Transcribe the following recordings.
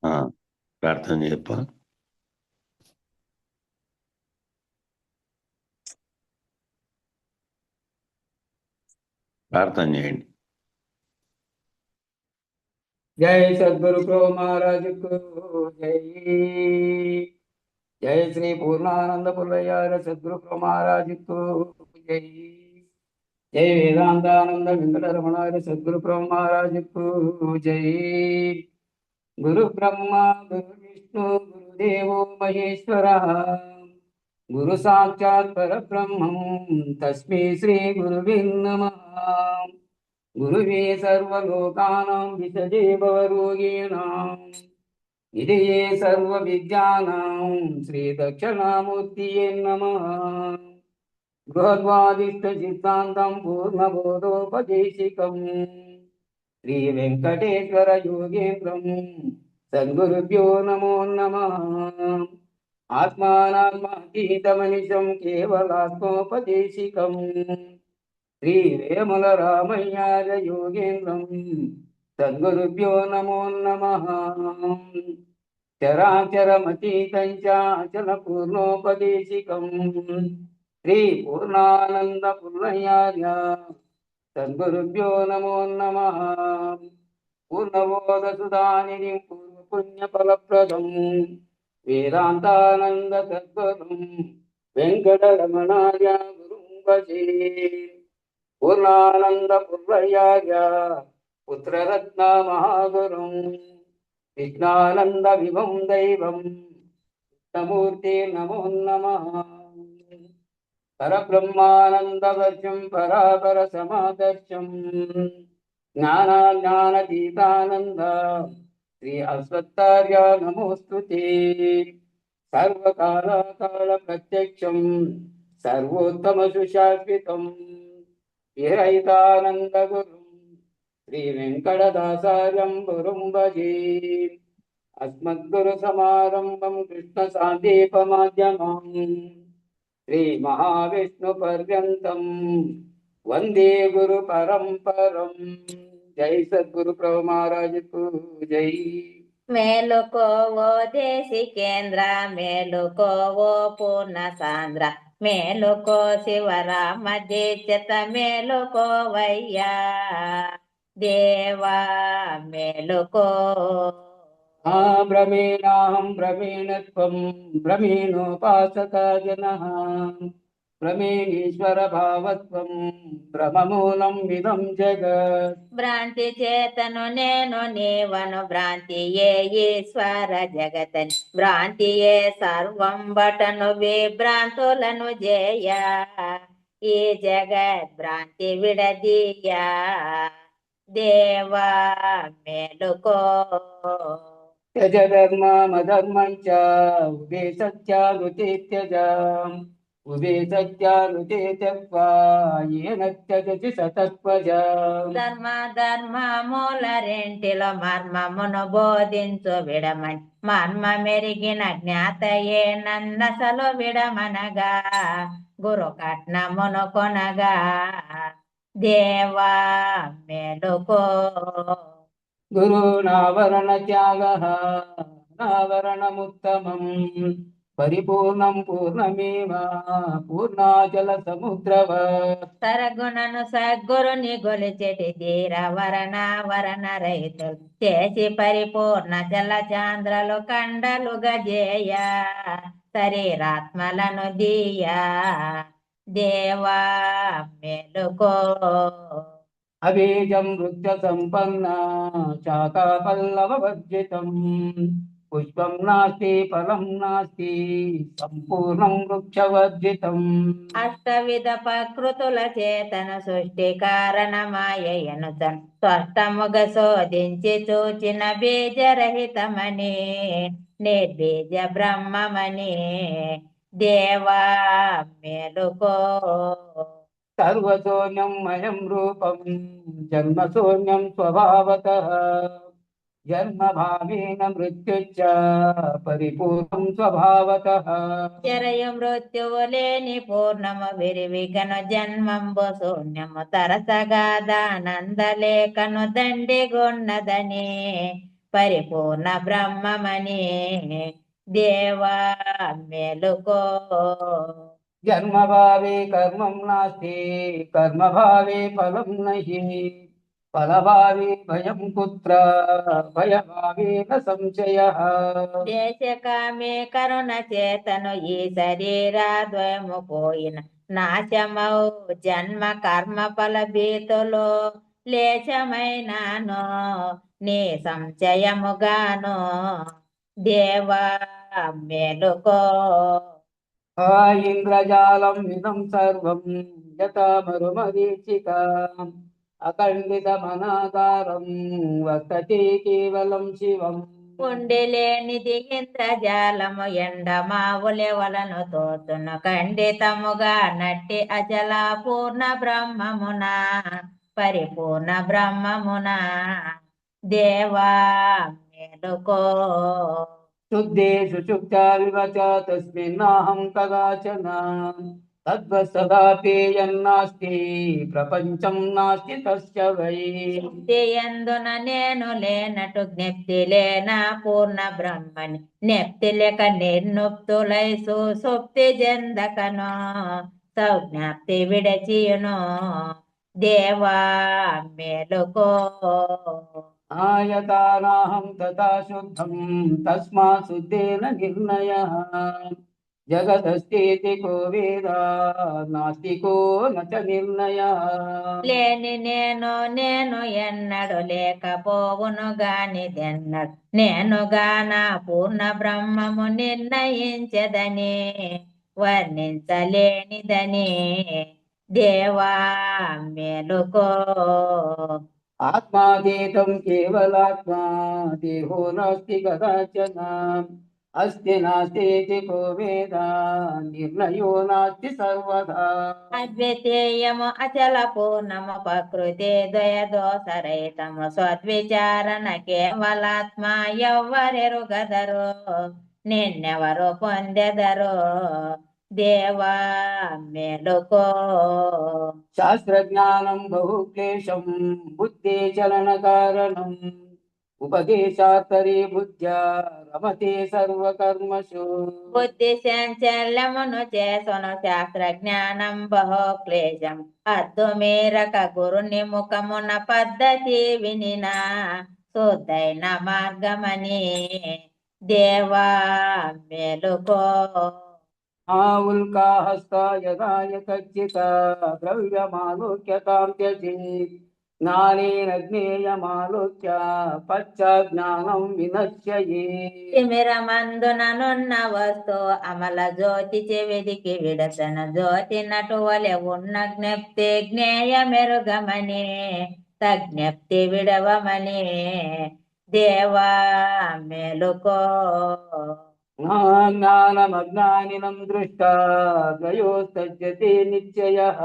ఆ, ప్రార్థన చెప్ప ప్రార్థన చేయండి. जय सद्गुरु प्रभु महाराज को जय। जय श्री पूर्णानंद पुरयार सद्गुरु प्रभु महाराज को जय। जय वेदांतानंद वेंकटरमणार सद्गुरु प्रभु महाराज को जय। गुरु ब्रह्मा गुरु विष्णु गुरुदेवो महेश्वरः गुरु साक्षात् परब्रह्मं तस्मै श्री गुरुवे नमः। गुरुवे सर्वलोकानां विषजे भवरोगिणां निधये सर्वविद्यानां श्रीदक्षिणामूर्तये नमः। बृहद्वादिष्टसिद्धान्तं पूर्णबोधोपदेशिकम् श्रीवेङ्कटेश्वर योगेन्द्रं सद्गुरुभ्यो नमो नमः। आत्मानात्मातीतमनिशं केवलात्मोपदेशिकम् श्रीवेमुल रामय्याय योगेन्द्रं सद्गुरुभ्यो नमो नमः। चराचरमतीतं च अचलपूर्णोपदेशिकं श्रीपूर्णानन्दपूर्णयार्य सद्गुरुभ्यो नमो नमः। पूर्णबोधसुधानिधिं पूर्वपुण्यफलप्रदं वेदान्तानन्द सद्गुरुं वेङ्कटरमणार्य गुरुं भजे। पूर्णानंद पुर्वयार्य पुत्ररत्न महागुरुं कृष्णानंद विभं दैवं कृष्णमूर्ति नमो नमः। परब्रह्मानन्दवर्षं परापर समादर्शं ज्ञानाज्ञानतीतानन्द श्री अश्वत्थार्य नमोस्तुते। सर्वकाल प्रत्यक्षं सर्वोत्तम सुशाश्वितं विरहितानंद गुरुं श्री वेंकटदासार्यं गुरुं भजे। अस्मद्गुरु समारंभं कृष्ण सांदीपमाध्यमम् श्री महाविष्णु पर्यन्तं वंदे गुरु परंपरम। जय सद्गुरु प्रभु महाराज को जय। మేలుకో ఓ దేశికేంద్ర మేలుకో ఓ పూర్ణ సాంద్ర మేలుకో శివరామ దీక్షత మేలుకోవయ్యా దేవా మేలుకో భ్రమేణాహం భ్రమేణత్వం భ్రమేణోపాసకా జనః భ్రమేణీశ్వర భావత్వం భ్రమమూలం విదం జగత్। భ్రాంతి చేతను నేను నీవను భ్రాంతియే ఈశ్వర జగతని భ్రాంతియే సర్వం బటను విభ్రాంతులను జయ ఈ జగత్ భ్రాంతి విడదీయా దేవా మేలుకో త్యజ ధర్మమధర్మం చ ఉభే సత్యానుతే త్యజ ఉభే సత్యానుతే త్యక్వా ఏన త్యజతి సతత్వజ। ధర్మ ధర్మముల రెంటిలో మర్మమును బోధించు విడమని మర్మ మెరిగిన జ్ఞాతయే నన్నసలు విడమనగా గురు కట్నమును కొనగా దేవా మేలుకో గురునావరణ త్యాగ నావరణముత్తమం పరిపూర్ణం పూర్ణమేవ పూర్ణాచల సముద్రవత్। సరగుణను సద్గురుని గొలిచెటి ధీర వరణ వరణ రైతులు చేసి పరిపూర్ణ జల చాంద్రలు కండలు గజేయ శరీరాత్మలను దీయా దేవా మేలుకో అబీజం వృక్ష సంపన్న శాఖా పల్లవ వర్జితం పుష్పం నాస్తి ఫలం నాస్తి సంపూర్ణం వృక్షవర్జితం। అష్టవిధ ప్రకృతుల చేతన సృష్టి కారణమాయను స్పష్టముగ శోధించి చూచిన బీజరహితమని నిర్బీజ బ్రహ్మమని దేవా మేలుకో సర్వశూన్యం మయం రూపం జన్మశూన్యం స్వభావతః జన్మ భావేన మృత్యుశ్చ పరిపూర్ణం స్వభావతః। జరయు మృత్యువు లేని పూర్ణము విరివిగను జన్మంబు శూన్యము తరసగా దానందలేకను దండిగొన్నదని పరిపూర్ణ బ్రహ్మమని దేవా మేలుకో జన్మభావే కర్మం నాస్తి కర్మభావే ఫలం నహి ఫలభావే భయం కుత్ర భయభావే న సంశయః. దేశకామే కరుణ చేతను ఈ శరీరాద్వయము పోయిన నాశమౌ జన్మ కర్మ ఫల భీతులు లేశమైనాను నీ సంశయముగాను దేవా మేలుకో ఆ ఇంద్రజాలం ఇదం సర్వం యథా మరుమరీచికా అఖండితమనాకారం వర్తతే కేవలం శివం. ఉండిలేనిది ఇంద్రజాలము ఎండమావులే వలను తోచును ఖండితముగా నట్టి అచల పూర్ణ బ్రహ్మమున పరిపూర్ణ బ్రహ్మమున దేవా మేలుకో శుద్ధేషు శుక్తా వివచ తస్మిన్నాహం కదాచన తద్వసదాపేయన్నాస్తి ప్రపంచం నాస్తి తస్య వై. ఎందున నేను లేనటు జ్ఞప్తి లేనా పూర్ణ బ్రహ్మని జ్ఞప్తి లేక నిర్నుప్తులై సుప్తి జందకను సౌజ్ఞప్తి విడచియును దేవా మేలుకో ఆయతానాహం తథా శుద్ధం తస్మాత్ శుద్ధేన నిర్ణయః. జగదస్తితి కో వేద నాస్తికో నచ నిర్ణయః. లేని నేను ఎన్నడు లేకపోవును గానిదెన్నడు నేనుగాన పూర్ణ బ్రహ్మము నిర్ణయించదని వర్ణించలేనిదని దేవా మేలుకో ఆత్మాతీతం కేవలాత్మా దేహో నాస్తి కదాచన అస్తి నాస్తి కో వేద నిర్ణయో నాస్తి సర్వదా. అద్వితీయము అచల పూర్ణము ప్రకృతి ద్వయ దోషరహితము స్వద్విచారణ కేవలాత్మ ఎవ్వరెరుగదరు నిన్నెవరు పొందెదరు దేవా మేలుకో శాస్త్రజ్ఞానం బహుక్లేశం బుద్ధి చలన కారణం ఉపదేశాత్తరే బుద్ధ్యా రమతే సర్వకర్మషు. బుద్ధి సంచలమును చేసును శాస్త్ర జ్ఞానం బహు క్లేశం అద్దు మేరక గురుని ముఖమున పద్ధతి వినిన శుద్ధైన మార్గమని దేవా మేలుకో ఆ ఉల్కాహస్తా యదాయ కచ్చిత ద్రవ్యమాలోక్యతాం త్యజేత్ జ్ఞానేన జ్ఞేయమాలోక్య పశ్చాజ్ఞానం వినశ్యయేత్. తిమిరమందుననున్న వస్తు అమల జ్యోతి చెవిదికి విడసన జ్యోతి నటువలె ఉన్న జ్ఞప్తి జ్ఞేయ మెరుగమని తజ్ఞప్తి విడవమని దేవా మేలుకో జ్ఞానమజ్ఞానినం దృష్టా ద్వయోస్తజ్యతే నిశ్చయః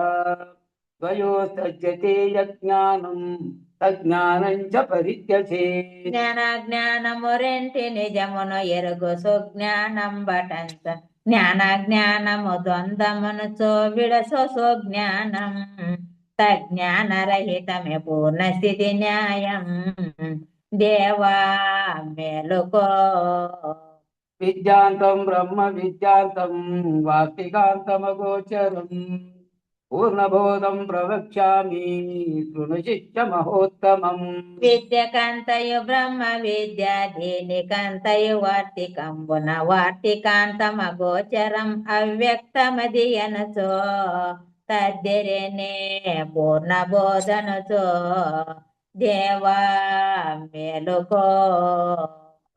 ద్వయోస్తజ్యతే యజ్ఞానం తజ్ఞానం చ పరిత్యజేత్. జ్ఞానము రెంటి నిజమును ఎరుగు సుజ్ఞానం బటంచ జ్ఞానము ద్వంద్వమును విడసో సుజ్ఞానం తజ్ఞాన రహితమే పూర్ణ స్థితి న్యాయం దేవా మేలుకో విద్యాంతం బ్రహ్మ విద్యాంతం వార్తికాంతమగోచరం పూర్ణబోధం ప్రవక్ష్యామి శృణు శిష్య మహోత్తమం. విద్యకంతయు బ్రహ్మ విద్య దీనికంతయు వార్తికంబున వార్తికాంతమ గోచరం అవ్యక్తమది అనచో తద్దిరినే పూర్ణ బోధనచో దేవా మేలుకో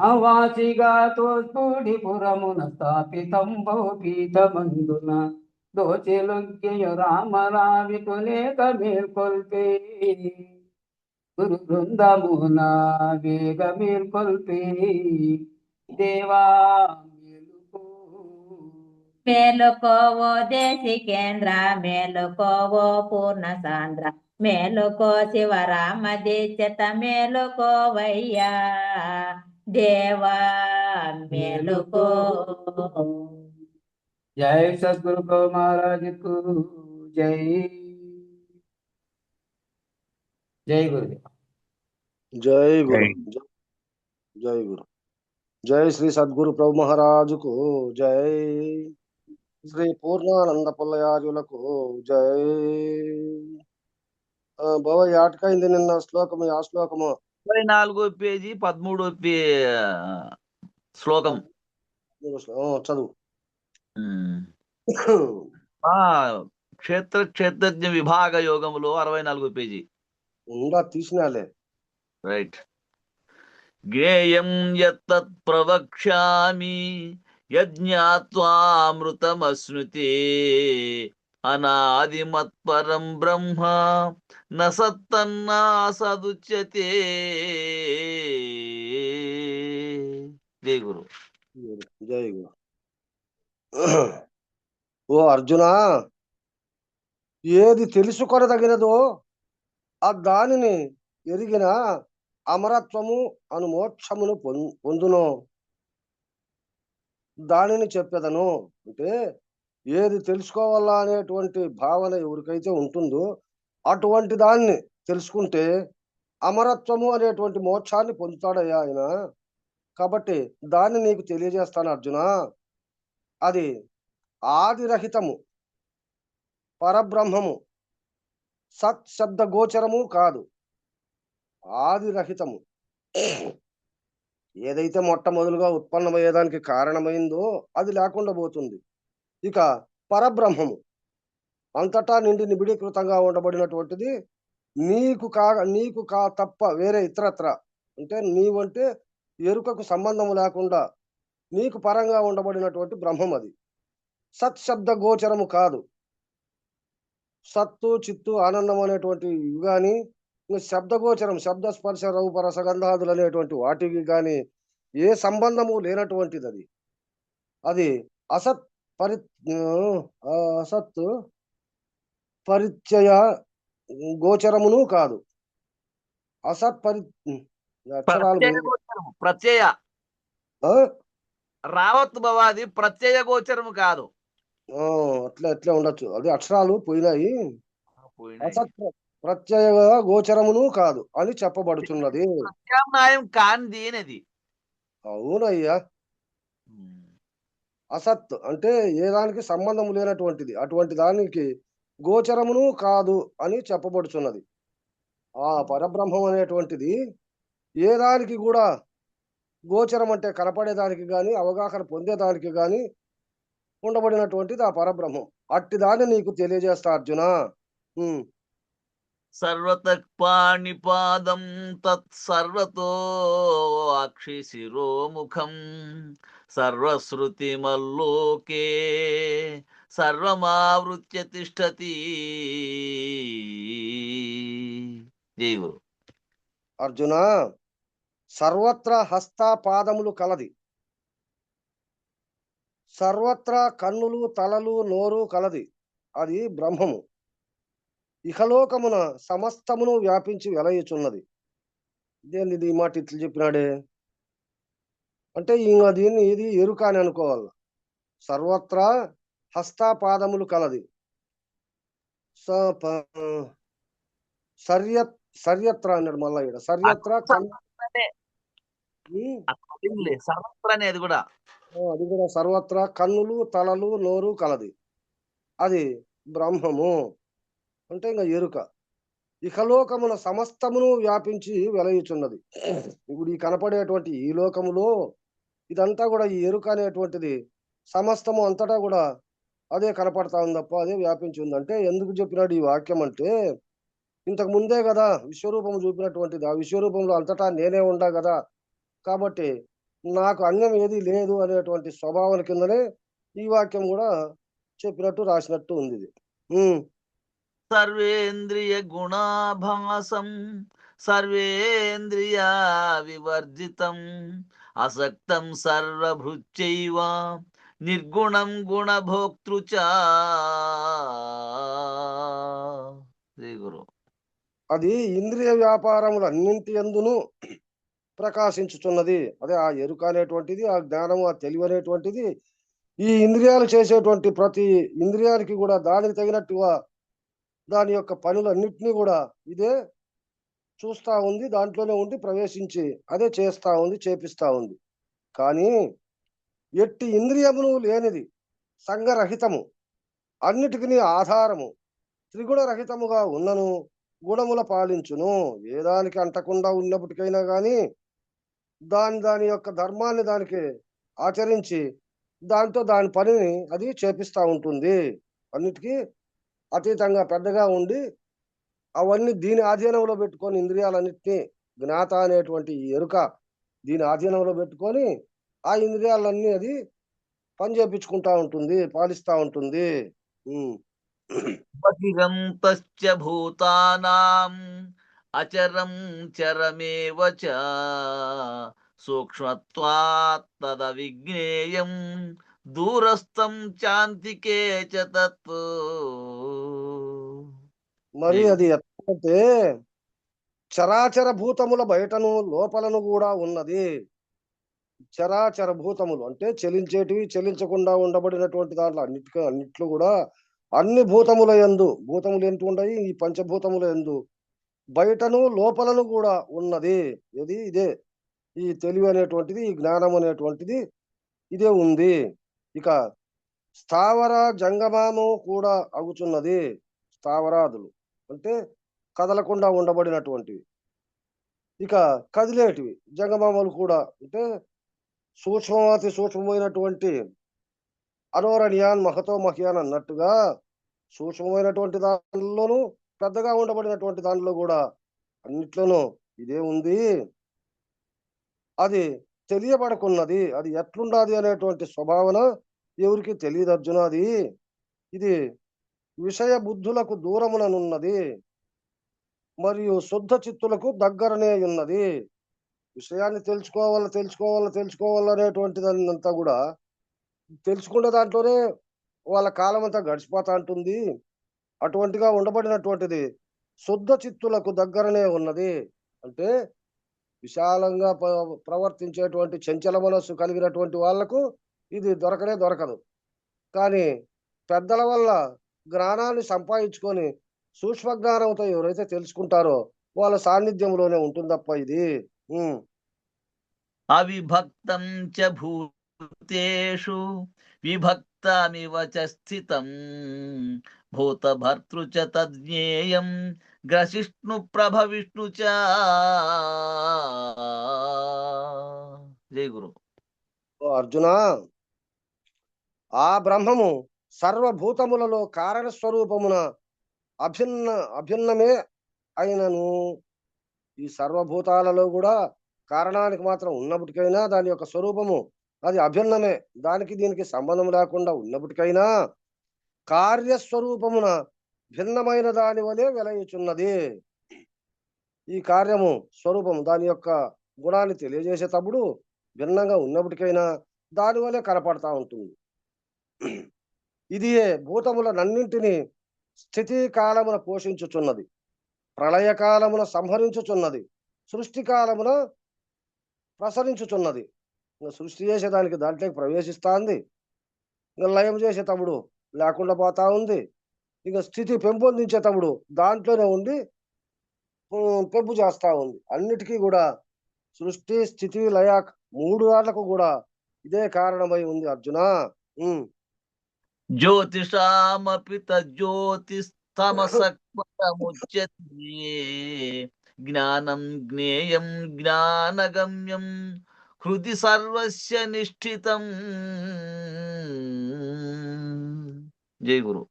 అవాసిగా తోడ్పూడి పురమున స్థాపితం బహుపీఠమందున దోచెలొగ్గెయ రామరావికులేక మేల్కొల్పే గురు బృందమున వేగ మేల్కొల్పే దేవా మేలుకో మేలుకోవో దేశికేంద్ర మేలుకోవో పూర్ణ సాంద్ర మేలుకో శివరామ దీక్షత మేలుకోవయ్యా దేవా మేలుకో జై సద్గురు గో మహారాజ్ కు జై. జై గురుదేవ్. జై గురు. జై. జై గురు. జై శ్రీ సద్గురు ప్రభు మహారాజుకు జై. శ్రీ పూర్ణానంద పుల్లయార్యులకు జై. బాబా ఏటకైంది నిన్న శ్లోకము, ఆ శ్లోకము 24వ పేజీ 13వ శ్లోకం. చదువు. క్షేత్రజ్ఞ విభాగ యోగములో 64వ పేజీ. ఉందా తీసినాలే. రైట్. జ్ఞేయం యత్తత్ ప్రవక్ష్యామి యజ్ఞాత్వామృతమశ్నుతే అనాదిమత్పరం బ్రహ్మ న సత్తన్నా సదుచ్యతే. జై గురు. జై గురు. ఓ అర్జున, ఏది తెలుసుకొనదగినదో ఆ దానిని ఎరిగిన అమరత్వము అను మోక్షమును పొందును. దానిని చెప్పేదను. అంటే ఏది తెలుసుకోవాలా అనేటువంటి భావన ఎవరికైతే ఉంటుందో అటువంటి దాన్ని తెలుసుకుంటే అమరత్వము అనేటువంటి మోక్షాన్ని పొందుతాడయ్యా ఆయన. కాబట్టి దాన్ని నీకు తెలియజేస్తాను అర్జున. అది ఆదిరహితము, పరబ్రహ్మము, సత్ శబ్ద గోచరము కాదు. ఆదిరహితము, ఏదైతే మొట్టమొదలుగా ఉత్పన్నమయ్యేదానికి కారణమైందో అది లేకుండా పోతుంది. ఇక పరబ్రహ్మము అంతటా నిండి నిబిడీకృతంగా ఉండబడినటువంటిది, నీకు తప్ప వేరే ఇతరత్ర, అంటే నీవంటే ఎరుకకు సంబంధము లేకుండా నీకు పరంగా ఉండబడినటువంటి బ్రహ్మం అది. సత్ శబ్ద గోచరము కాదు. సత్తు చిత్తు ఆనందం అనేటువంటి ఇవి కానీ, శబ్దగోచరం, శబ్ద స్పర్శ రూప రసగంధాదులు అనేటువంటి వాటికి కానీ ఏ సంబంధము లేనటువంటిది అది. అది అసత్ అసత్ పరిచయ గోచరమును కాదు. అసత్ ప్రత్యయ రావత్ భవాది ప్రత్యయ గోచరము కాదు. అట్లా ఉండొచ్చు. అది అక్షరాలు పోయినాయి. అసత్ ప్రత్యయ గోచరమును కాదు అని చెప్పబడుతున్నది. ప్రత్యామ్నాయం కానిది అనేది. అవునయ్యా. అసత్ అంటే ఏ దానికి సంబంధం లేనటువంటిది, అటువంటి దానికి గోచరమును కాదు అని చెప్పబడుచున్నది. ఆ పరబ్రహ్మం అనేటువంటిది ఏ దానికి కూడా గోచరం అంటే కనపడేదానికి కానీ అవగాహన పొందేదానికి కానీ ఉండబడినటువంటిది ఆ పరబ్రహ్మం. అట్టి దాన్ని నీకు తెలియజేస్తా అర్జున. సర్వతపాణిపాదం తత్ సర్వతో అక్షిశిరోముఖం సర్వశ్రుతి మల్లోకే సర్వమావృత్య తిష్టతి. జై గురు. అర్జున, సర్వత్ర హస్త పాదములు కలది, సర్వత్రా కన్నులు తలలు నోరు కలది, అది బ్రహ్మము. ఇహలోకమున సమస్తమును వ్యాపించి వెలయుచున్నది. దేనిది ఈ మాట ఇట్లు చెప్పినాడే అంటే ఇంకా దీన్ని ఇది ఎరుక అని అనుకోవాలి. సర్వత్రా హస్తాపాదములు కలది, సర్యత్ర అన్నాడు మళ్ళా ఇక్కడ. సర్యత్ర అనేది కూడా అది కూడా సర్వత్రా కన్నులు తలలు నోరు కలది, అది బ్రహ్మము అంటే ఇంకా ఎరుక. ఇహలోకమున సమస్తమును వ్యాపించి వెలయుచున్నది. ఇప్పుడు ఈ కనపడేటువంటి ఈ లోకములో ఇదంతా కూడా ఈ ఎరుక అనేటువంటిది సమస్తము అంతటా కూడా అదే కనపడతా ఉంది తప్ప అదే వ్యాపించి ఉందంటే ఎందుకు చెప్పినాడు ఈ వాక్యం అంటే, ఇంతకు ముందే కదా విశ్వరూపము చూపినటువంటిది. ఆ విశ్వరూపంలో అంతటా నేనే ఉండా కదా, కాబట్టి నాకు అన్యం ఏది లేదు అనేటువంటి స్వభావం కిందనే ఈ వాక్యం కూడా చెప్పినట్టు రాసినట్టు ఉంది ఇది. సర్వేంద్రియ గుణాభాసం సర్వేంద్రియ వివర్జితం అసక్తం సర్వభృత్యైవ నిర్గుణం గుణభోక్తృచ. గురు. అది ఇంద్రియ వ్యాపారములన్నింటి యందును ప్రకాశించుతున్నది. అదే ఆ ఎరుక అనేటువంటిది, ఆ జ్ఞానము, ఆ తెలివి అనేటువంటిది ఈ ఇంద్రియాలు చేసేటువంటి ప్రతి ఇంద్రియానికి కూడా దానికి తగినట్టుగా దాని యొక్క పనులన్నింటినీ కూడా ఇదే చూస్తా ఉంది, దాంట్లోనే ఉండి ప్రవేశించి అదే చేస్తా ఉంది, చేపిస్తా ఉంది. కానీ ఎట్టి ఇంద్రియమును లేనిది, సంగరహితము, అన్నిటికీ ఆధారము, త్రిగుణ రహితముగా ఉన్నను గుణముల పాలించును. వేదానికి అంటకుండా ఉన్నప్పటికైనా కానీ దాని యొక్క ధర్మాన్ని దానికి ఆచరించి దాంతో దాని పనిని అది చేపిస్తూ ఉంటుంది. అన్నిటికీ అతీతంగా పెద్దగా ఉండి అవన్నీ దీని ఆధీనంలో పెట్టుకొని ఇంద్రియాలన్నిటినీ జ్ఞాత అనేటువంటి ఈ ఎరుక దీని ఆధీనంలో పెట్టుకొని ఆ ఇంద్రియాలన్నీ అది పని చేపించుకుంటా ఉంటుంది, పాలిస్తూ ఉంటుంది. బహిరంతశ్చ భూతానాం అచరం చరమేవ చ సూక్ష్మత్వాత్ తదవిజ్ఞేయం దూరస్థం చాంతికే చ తత్. మరి అది ఎట్లంటే చరాచర భూతముల బయటను లోపలను కూడా ఉన్నది. చరాచర భూతములు అంటే చెలించేటివి, చెలించకుండా ఉండబడినటువంటి దాంట్లో అన్నిట్లో కూడా అన్ని భూతముల యందు, భూతములు ఎంత ఉన్నాయి ఈ పంచభూతముల యందు బయటను లోపలను కూడా ఉన్నది. ఇదే ఈ తెలివి అనేటువంటిది, ఈ జ్ఞానం అనేటువంటిది ఇదే ఉంది. ఇక స్థావర జంగమము కూడా అగుచున్నది. స్థావరాదులు అంటే కదలకుండా ఉండబడినటువంటివి. ఇక కదిలేటివి జంగమాములు కూడా అంటే సూక్ష్మవాతి సూక్ష్మమైనటువంటి అనోరణీయాన్ మహతో మహియాన్ అన్నట్టుగా సూక్ష్మమైనటువంటి దానిలోనూ పెద్దగా ఉండబడినటువంటి దానిలో కూడా అన్నిట్లోనూ ఇదే ఉంది. అది తెలియబడుకున్నది. అది ఎట్లుండాది అనేటువంటి స్వభావన ఎవరికి తెలియదు అర్జున. ఇది విషయ బుద్ధులకు దూరముననున్నది మరియు శుద్ధ చిత్తులకు దగ్గరనే ఉన్నది. విషయాన్ని తెలుసుకోవాలనేటువంటి దాన్ని అంతా కూడా తెలుసుకునే దాంట్లోనే వాళ్ళ కాలం అంతా గడిచిపోతా ఉంటుంది. అటువంటిగా ఉండబడినటువంటిది శుద్ధ చిత్తులకు దగ్గరనే ఉన్నది. అంటే విశాలంగా ప్రవర్తించేటువంటి చంచల మనస్సు కలిగినటువంటి వాళ్లకు ఇది దొరకదు. కానీ పెద్దల వల్ల జ్ఞానాన్ని సంపాదించుకొని సూక్ష్మ జ్ఞానంతో ఎవరైతే తెలుసుకుంటారో వాళ్ళ సాన్నిధ్యంలోనే ఉంటుంది తప్ప ఇది అవిభక్తం చ భూతేషు విభక్తమివ చ స్థితం భూత భర్తృ చ తజ్ఞేయం గ్రసిష్ణు ప్రభ విష్ణు చ. జై గురు. అర్జున, ఆ బ్రహ్మము సర్వభూతములలో కారణ స్వరూపమున అభిన్నమే అయినను ఈ సర్వభూతాలలో కూడా కారణానికి మాత్రం ఉన్నప్పటికైనా దాని యొక్క స్వరూపము అది అభిన్నమే, దానికి దీనికి సంబంధం లేకుండా ఉన్నప్పటికైనా కార్యస్వరూపమున భిన్నమైన దాని వలె వెలయుచున్నది. ఈ కార్యము స్వరూపము దాని యొక్క గుణాన్ని తెలియజేసేటప్పుడు భిన్నంగా ఉన్నప్పటికైనా దాని వలె కనపడతా ఉంటుంది. ఇది భూతములనన్నింటినీ స్థితి కాలమున పోషించుచున్నది, ప్రళయకాలమున సంహరించుచున్నది, సృష్టి కాలమున ప్రసరించుచున్నది. సృష్టి చేసేదానికి దాంట్లోకి ప్రవేశిస్తుంది, ఇంకా లయం చేసేటప్పుడు లేకుండా పోతా ఉంది, ఇంకా స్థితి పెంపొందించేటప్పుడు దాంట్లోనే ఉండి పెంపు చేస్తా ఉంది. అన్నిటికీ కూడా సృష్టి స్థితి లయ మూడు దాంట్లకు కూడా ఇదే కారణమై ఉంది అర్జున. జ్యోతిషామపి తజ్యోతిస్తమసముచ్యతే జ్ఞానం జ్ఞేయం జ్ఞానగమ్యం హృది సర్వస్య నిష్ఠితం. జై గురు.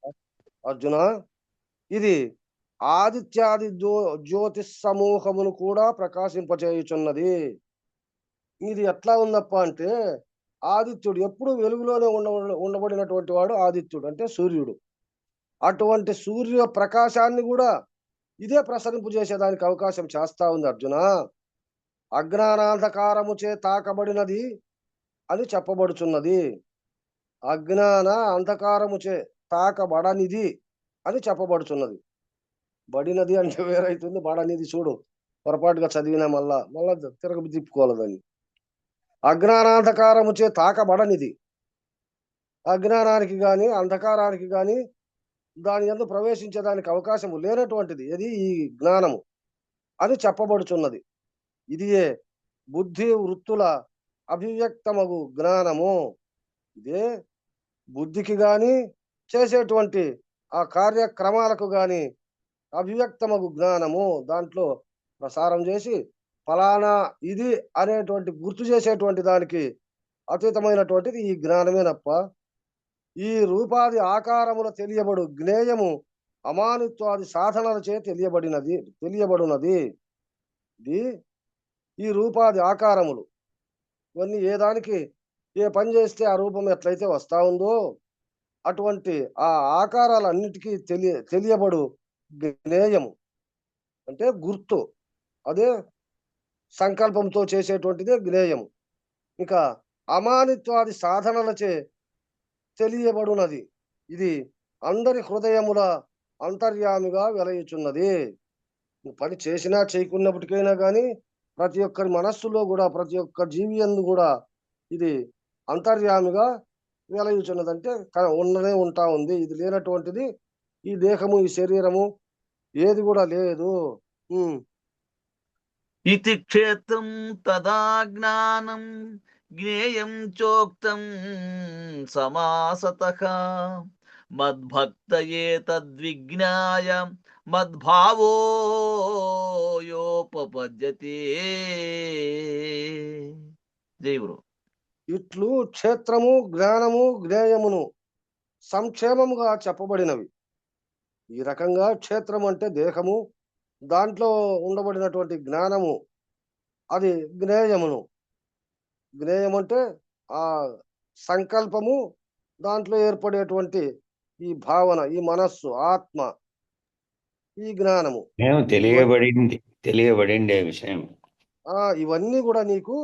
అర్జున, ఇది ఆదిత్యాది జ్యోతిష్ సమూహమును కూడా ప్రకాశింపచేయుచున్నది. ఇది ఎట్లా ఉందప్ప అంటే ఆదిత్యుడు ఎప్పుడు వెలుగులోనే ఉండబడినటువంటి వాడు ఆదిత్యుడు అంటే సూర్యుడు. అటువంటి సూర్య ప్రకాశాన్ని కూడా ఇదే ప్రసరింపు చేసేదానికి అవకాశం చేస్తా ఉంది అర్జున. అజ్ఞానాంధకారముచే తాకబడినది అని చెప్పబడుచున్నది. అజ్ఞాన అంధకారముచే తాకబడనిది అని చెప్పబడుచున్నది. బడినది అంటే వేరైతుంది, బడనిది చూడు పొరపాటుగా చదివినా మళ్ళా తిరగ తిప్పుకోవాలి దాన్ని. అజ్ఞానాంధకారముచే తాకబడనిది, అజ్ఞానానికి గాని అంధకారానికి గాని దాని యందు ప్రవేశించేదానికి అవకాశం లేనటువంటిది ఏది ఈ జ్ఞానము. అని చెప్పబడుచున్నది. ఇదియే బుద్ధి వృత్తుల అభివ్యక్తమగు జ్ఞానము. ఇదే బుద్ధికి గాని చేసేటువంటి ఆ కార్యక్రమాలకు గాని అభివ్యక్తమగు జ్ఞానము. దాంట్లో ప్రసారం చేసి ఫలానా ఇది అనేటువంటి గుర్తు చేసేటువంటి దానికి అతీతమైనటువంటిది ఈ జ్ఞానమేనప్ప. ఈ రూపాది ఆకారముల తెలియబడు జ్ఞేయము అమానిత్వాది సాధనలచే తెలియబడునది. ఇది ఈ రూపాది ఆకారములు ఇవన్నీ ఏ దానికి ఏ పని చేస్తే ఆ రూపం ఎట్లయితే వస్తా ఉందో అటువంటి ఆ ఆకారాలన్నిటికీ తెలియబడు జ్ఞేయము అంటే గుర్తు. అదే సంకల్పంతో చేసేటువంటిదే జ్ఞేయము. ఇక అమానిత్వాది సాధనలచే తెలియబడునది. ఇది అందరి హృదయముల అంతర్యామిగా వెలయుచున్నది. పని చేసినా చేయకున్నప్పటికైనా కానీ ప్రతి ఒక్కరి మనస్సులో కూడా ప్రతి ఒక్క జీవి యందు కూడా ఇది అంతర్యామిగా వెలయుచున్నది. అంటే ఉన్నదే ఉంటా ఉంది. ఇది లేనటువంటిది ఈ దేహము ఈ శరీరము ఏది కూడా లేదు. ఇతి క్షేత్రం తదా జ్ఞానం జ్ఞేయం చోక్తం సమాసతః మద్భక్తయే తద్విజ్ఞాయ మద్భావో యోపపద్యతే. జై గురు. ఇట్లు క్షేత్రము జ్ఞానము జ్ఞేయమును సంక్షేమముగా చెప్పబడినవి. ఈ రకంగా క్షేత్రం అంటే దేహము, దాంట్లో ఉండబడినటువంటి జ్ఞానము అది జ్ఞేయమును. జ్ఞేయం అంటే ఆ సంకల్పము, దాంట్లో ఏర్పడేటువంటి ఈ భావన, ఈ మనస్సు, ఆత్మ, ఈ జ్ఞానము తెలియబడిండే విషయం. ఇవన్నీ కూడా నీకు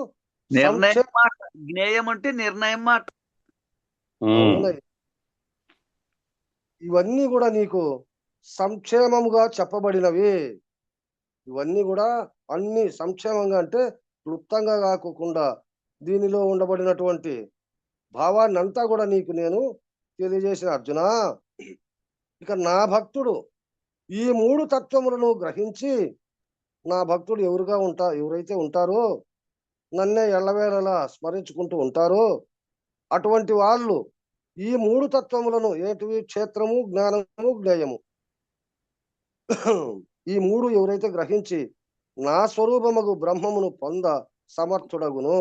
నిర్ణయం మాట. జ్ఞేయం అంటే నిర్ణయం మాట. ఇవన్నీ కూడా నీకు సంక్షేమముగా చెప్పబడినవి. ఇవన్నీ కూడా అన్ని సంక్షేమంగా అంటే క్లుప్తంగా కాకుండా దీనిలో ఉండబడినటువంటి భావాన్ని అంతా కూడా నీకు నేను తెలియజేసిన అర్జున. ఇక నా భక్తుడు ఈ మూడు తత్వములను గ్రహించి, నా భక్తుడు ఎవరైతే ఉంటారో, నన్నే ఎల్లవేళలా స్మరించుకుంటూ ఉంటారో అటువంటి వాళ్ళు ఈ మూడు తత్వములను ఏంటివి? క్షేత్రము, జ్ఞానము, జ్ఞేయము, ఈ మూడు ఎవరైతే గ్రహించి నా స్వరూపముగు బ్రహ్మమును పొంద సమర్థుడగును,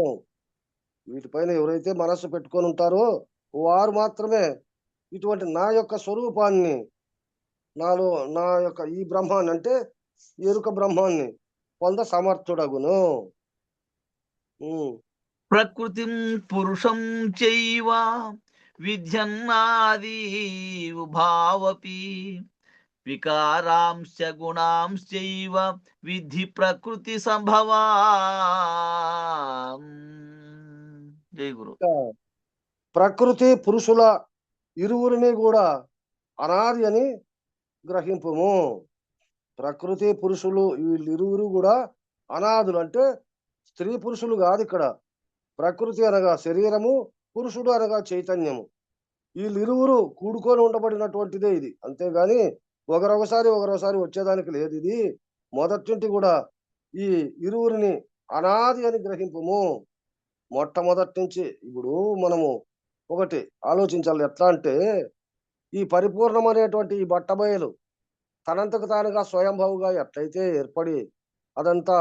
వీటిపైన ఎవరైతే మనస్సు పెట్టుకొని ఉంటారో వారు మాత్రమే ఇటువంటి నా యొక్క స్వరూపాన్ని, నాలో నా యొక్క ఈ బ్రహ్మాన్ని అంటే ఎరుక బ్రహ్మాన్ని పొంద సమర్థుడగును. ప్రకృతిం పురుషం చైవ విధ్యన్నాది ఉభావపి వికారాంశ గుణాంశ్చైవ విద్ధి ప్రకృతి సంభవా. జై గురు. ప్రకృతి పురుషుల ఇరువురిని కూడా అనాది అని గ్రహింపుము. ప్రకృతి పురుషులు వీళ్ళిరువురు కూడా అనాదులు. అంటే స్త్రీ పురుషులు కాదు ఇక్కడ. ప్రకృతి అనగా శరీరము, పురుషుడు అనగా చైతన్యము. వీళ్ళిరువురు కూడుకొని ఉండబడినటువంటిదే ఇది. అంతేగాని ఒకరొకసారి వచ్చేదానికి లేదు. ఇది మొదటి కూడా ఈ ఇరువురిని అనాది అని గ్రహింపుము. మొట్టమొదటి నుంచి ఇప్పుడు మనము ఒకటి ఆలోచించాలి. ఎట్లా అంటే ఈ పరిపూర్ణమనేటువంటి ఈ బట్టబయలు తనంతకు తానుగా స్వయంభవుగా ఎట్లయితే ఏర్పడి అదంతా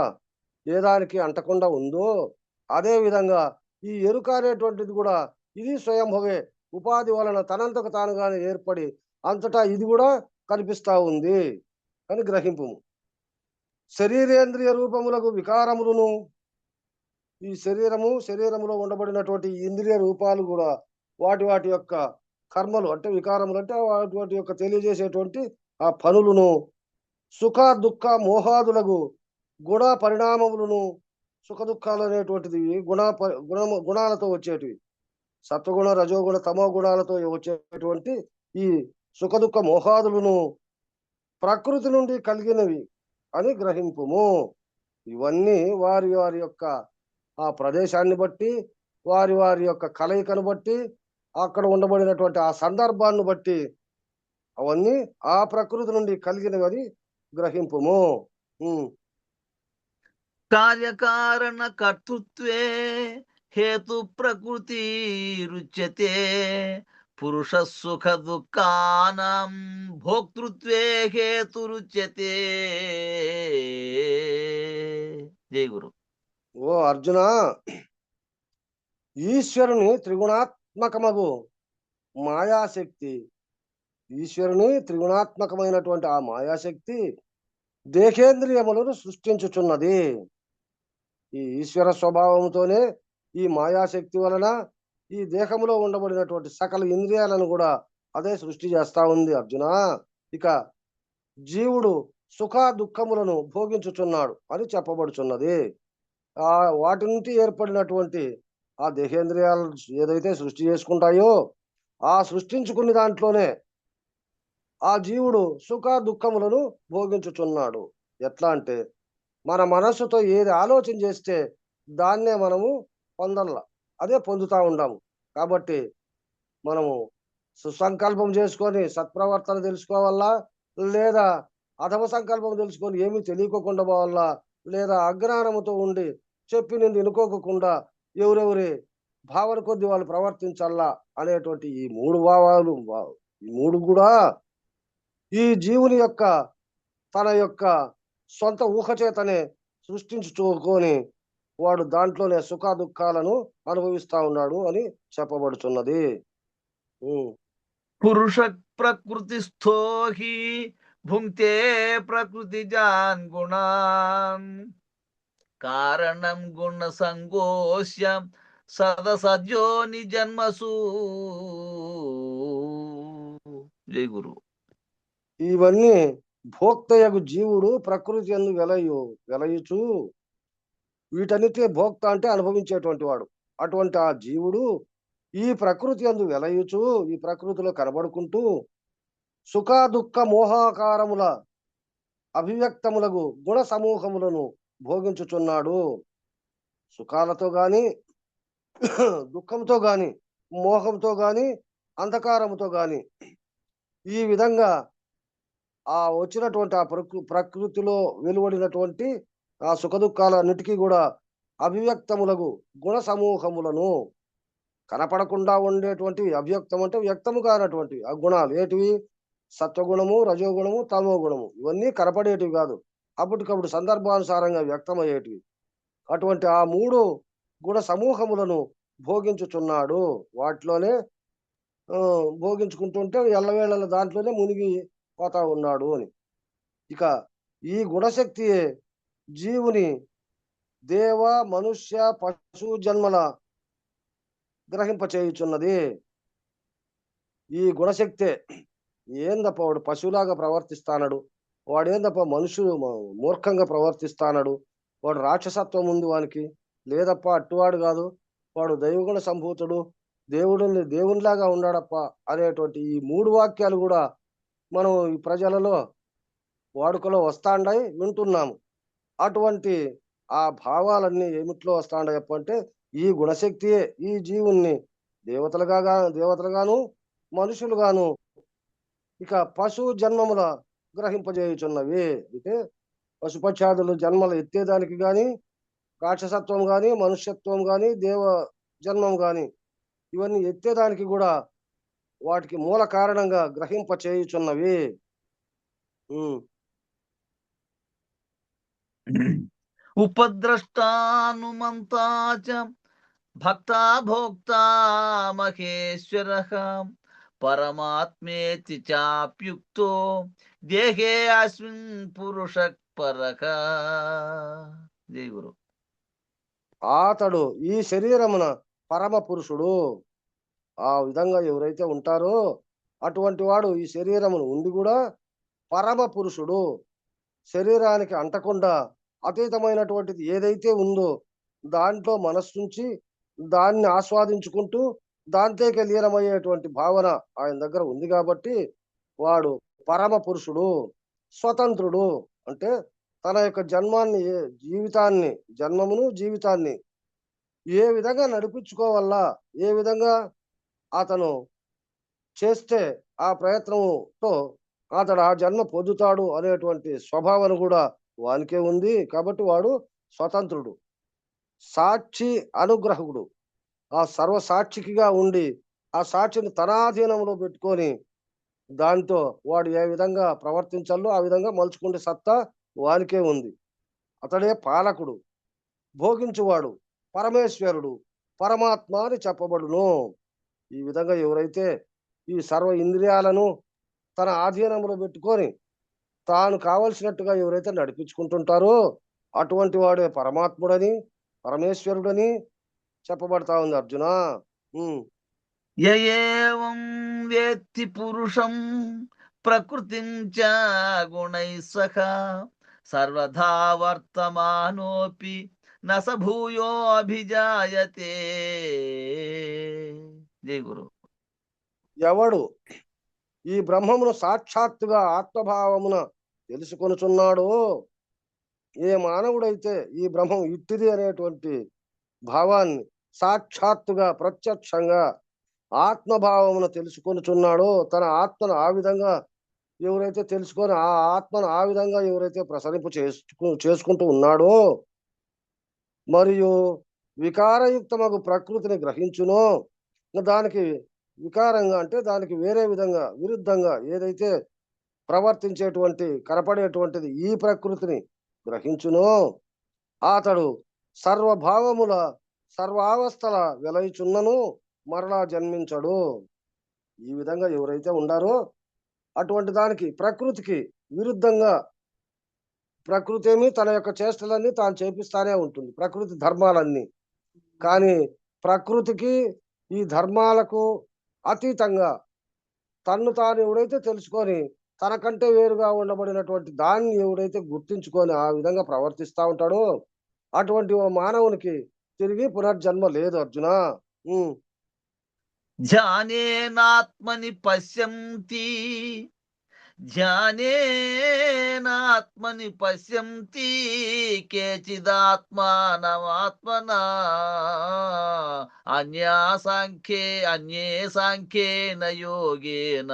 ఏదానికి అంటకుండా ఉందో, అదే విధంగా ఈ ఎరుక అనేటువంటిది కూడా ఇది స్వయంభవే. ఉపాధి వలన తనంతకు తానుగానే ఏర్పడి అంతటా ఇది కూడా కనిపిస్తా ఉంది అని గ్రహింపు. శరీరేంద్రియ రూపములకు వికారములను, ఈ శరీరములో ఉండబడినటువంటి ఇంద్రియ రూపాలు కూడా వాటి యొక్క కర్మలు అంటే వికారములు అంటే వాటి యొక్క తెలియజేసేటువంటి ఆ పనులను, సుఖ దుఃఖ మోహాదులకు గుణ పరిణామములను, సుఖ దుఃఖాలు అనేటువంటిది గుణాలతో వచ్చేటివి. సత్వగుణ, రజోగుణ, తమో గుణాలతో వచ్చేటువంటి ఈ సుఖ దుఃఖ మోహాదులను ప్రకృతి నుండి కలిగినవి అని గ్రహింపుము. ఇవన్నీ వారి యొక్క ఆ ప్రదేశాన్ని బట్టి, వారి యొక్క కలయికను బట్టి, అక్కడ ఉండబడినటువంటి ఆ సందర్భాన్ని బట్టి అవన్నీ ఆ ప్రకృతి నుండి కలిగినవి అని గ్రహింపుము. కార్యకారణ కర్తృత్వే హేతు ప్రకృతి రుచ్యతే పురుష సుఖ దుఃఖానాం భోక్తృత్వే హేతు రుచ్యతే. జై గురు. ఓ అర్జున, ఈశ్వరుని త్రిగుణాత్మకమగు మాయాశక్తి, ఈశ్వరుని త్రిగుణాత్మకమైనటువంటి ఆ మాయాశక్తి దేహేంద్రియములను సృష్టించుచున్నది. ఈ ఈశ్వర స్వభావంతోనే ఈ మాయాశక్తి వలన ఈ దేహములో ఉండబడినటువంటి సకల ఇంద్రియాలను కూడా అదే సృష్టి చేస్తా ఉంది అర్జున. ఇక జీవుడు సుఖ దుఃఖములను భోగించుచున్నాడు అని చెప్పబడుచున్నది. వాటి నుండి ఏర్పడినటువంటి ఆ దేహేంద్రియాలు ఏదైతే సృష్టి చేసుకుంటాయో ఆ సృష్టించుకున్న దాంట్లోనే ఆ జీవుడు సుఖ దుఃఖములను భోగించుచున్నాడు. ఎట్లా అంటే మన మనస్సుతో ఏది ఆలోచన చేస్తే దాన్నే మనము పొందల్లా, అదే పొందుతా ఉండాము. కాబట్టి మనము సుసంకల్పం చేసుకొని సత్ప్రవర్తన తెలుసుకోవాలా, లేదా అధమ సంకల్పం తెలుసుకొని ఏమీ తెలియకోకుండా పోవాలా, లేదా అజ్ఞానముతో ఉండి చెప్పినది వినుకోకుండా ఎవరెవరి భావన కొద్ది వాళ్ళు ప్రవర్తించాలా అనేటువంటి ఈ మూడు భావాలు, ఈ మూడు కూడా ఈ జీవుని యొక్క తన యొక్క సొంత ఊహ చేతనే సృష్టించుకొని వాడు దాంట్లోనే సుఖ దుఃఖాలను అనుభవిస్తా ఉన్నాడు అని చెప్పబడుతున్నది. పురుష ప్రకృతిస్థో హి భుంక్తే ప్రకృతిజాన్ గుణాన్ కారణం గుణ సంగోష్యం సదసద్యోని జన్మసు. జై గురు. ఇవన్నీ భోక్తయగు జీవుడు ప్రకృతి యందు వెలయుచు, వీటన్నిటి భోక్త అంటే అనుభవించేటువంటి వాడు. అటువంటి ఆ జీవుడు ఈ ప్రకృతి యందు వెలయుచు, ఈ ప్రకృతిలో కనబడుకుంటూ సుఖ దుఃఖ మోహాకారముల అభివ్యక్తములకు గుణ సమూహములను భోగించుచున్నాడు. సుఖాలతో గాని దుఃఖంతో గాని మోహంతో గాని అంధకారముతో గాని ఈ విధంగా ఆ వచ్చినటువంటి ఆ ప్రకృతిలో వెలువడినటువంటి ఆ సుఖ దుఃఖాలన్నిటికీ కూడా అభివ్యక్తములకు గుణ సమూహములను, కనపడకుండా ఉండేటువంటి అభివ్యక్తం అంటే వ్యక్తము కానటువంటి ఆ గుణాలు ఏటివి? సత్వగుణము, రజోగుణము, తమో గుణము. ఇవన్నీ కనపడేటివి కాదు, అప్పటికప్పుడు సందర్భానుసారంగా వ్యక్తమయ్యేటివి. అటువంటి ఆ మూడు గుణ సమూహములను భోగించుచున్నాడు. వాటిలోనే భోగించుకుంటుంటే ఎల్లవేళల దాంట్లోనే మునిగి పోతా ఉన్నాడు అని. ఇక ఈ గుణశక్తియే జీవుని దేవ, మనుష్య, పశు జన్మల గ్రహింపచేయుచున్నది. ఈ గుణశక్తే ఏందప్ప వాడు పశువులాగా ప్రవర్తిస్తానడు, వాడేందప్ప మనుషులు మూర్ఖంగా ప్రవర్తిస్తానడు, వాడు రాక్షసత్వం ఉంది వానికి, లేదప్ప అట్టువాడు కాదు, వాడు దైవగుణ సంభూతుడు, దేవునిలాగా ఉన్నాడప్ప అనేటువంటి ఈ మూడు వాక్యాలు కూడా మనం ఈ ప్రజలలో వాడుకలో వస్తాండాయి, వింటున్నాము. అటువంటి ఆ భావాలన్నీ ఏమిట్లో వస్తాండాయప్ప అంటే ఈ గుణశక్తియే ఈ జీవుణ్ణి దేవతలుగాను మనుషులుగాను ఇక పశు జన్మముల గ్రహింపజేయుచున్నవి. అంటే పశుపక్షాదులు జన్మలు ఎత్తేదానికి గాని, రాక్షసత్వం గాని, మనుష్యత్వం గాని, దేవ జన్మం గాని ఇవన్నీ ఎత్తేదానికి కూడా వాటికి మూల కారణంగా గ్రహింపచేయుచున్నవి. ఉపద్రష్టానుమంతాచ భక్తా భోక్తా మహేశ్వరః పరమాత్మేతి చాప్యుక్తో దేహే అస్మిన్ పురుష పరః. జై గురు. అతడు ఈ శరీరమున పరమ పురుషుడు. ఆ విధంగా ఎవరైతే ఉంటారో అటువంటి వాడు ఈ శరీరమును ఉండి కూడా పరమ పురుషుడు. శరీరానికి అంటకుండా అతీతమైనటువంటిది ఏదైతే ఉందో దాంట్లో మనస్సుంచి దాన్ని ఆస్వాదించుకుంటూ దాంతోకే లీనమయ్యేటువంటి భావన ఆయన దగ్గర ఉంది కాబట్టి వాడు పరమ పురుషుడు. స్వతంత్రుడు అంటే తన యొక్క జన్మమును జీవితాన్ని ఏ విధంగా నడిపించుకోవాలా, ఏ విధంగా అతను చేస్తే ఆ ప్రయత్నంతో అతడు ఆ జన్మ పొందుతాడు అనేటువంటి స్వభావన కూడా వానికే ఉంది. కాబట్టి వాడు స్వతంత్రుడు, సాక్షి అనుగ్రహకుడు, ఆ సర్వ సాక్షికిగా ఉండి ఆ సాక్షిని తన ఆధీనంలో పెట్టుకొని దాంతో వాడు ఏ విధంగా ప్రవర్తించాలో ఆ విధంగా మలుచుకునే సత్తా వానికే ఉంది. అతడే పాలకుడు, భోగించువాడు, పరమేశ్వరుడు, పరమాత్మ అని చెప్పబడును. ఈ విధంగా ఎవరైతే ఈ సర్వ ఇంద్రియాలను తన ఆధీనంలో పెట్టుకొని తాను కావలసినట్టుగా ఎవరైతే నడిపించుకుంటుంటారో అటువంటి వాడే పరమాత్ముడని, పరమేశ్వరుడని చెప్పబడతా ఉంది అర్జున. యయేవం వేత్తి పురుషం ప్రకృతిం చ గుణైః సహ సర్వదా వర్తమానోపి న స భూయో అభిజాయతే. జై గురు. ఎవడు ఈ బ్రహ్మమును సాక్షాత్తుగా ఆత్మభావమున తెలుసుకొనుచున్నాడో, ఏ మానవుడైతే ఈ బ్రహ్మం ఇట్టిది అనేటువంటి భావాన్ని సాక్షాత్తుగా ప్రత్యక్షంగా ఆత్మభావమును తెలుసుకొనుచున్నాడో, తన ఆత్మను ఆ విధంగా ఎవరైతే తెలుసుకొని ఆ ఆత్మను ఆ విధంగా ఎవరైతే ప్రసరింపు చేసుకుంటూ ఉన్నాడో, మరియు వికారయుక్తమగు ప్రకృతిని గ్రహించునో, దానికి వికారంగా అంటే దానికి వేరే విధంగా విరుద్ధంగా ఏదైతే ప్రవర్తించేటువంటి కనపడేటువంటిది ఈ ప్రకృతిని గ్రహించునో, అతడు సర్వభావముల సర్వావస్థల వెలయిచున్నను మరలా జన్మించడు. ఈ విధంగా ఎవరైతే ఉండారో అటువంటి దానికి ప్రకృతికి విరుద్ధంగా, ప్రకృతి ఏమి తన యొక్క చేష్టలన్నీ తాను చేపిస్తానే ఉంటుంది, ప్రకృతి ధర్మాలన్నీ. కానీ ప్రకృతికి ఈ ధర్మాలకు అతీతంగా తన్ను తాను ఎవడైతే తెలుసుకొని తనకంటే వేరుగా ఉండబడినటువంటి దాన్ని ఎవడైతే గుర్తించుకొని ఆ విధంగా ప్రవర్తిస్తూ ఉంటాడో అటువంటి ఓ మానవునికి తిరిగి పునర్జన్మ లేదు అర్జున. ధ్యానేనాత్మని పశ్యంతి ధ్యానేనాత్మని పశ్యంతి కేచిదాత్మానమాత్మనా అన్యే సాంఖ్యేన యోగేన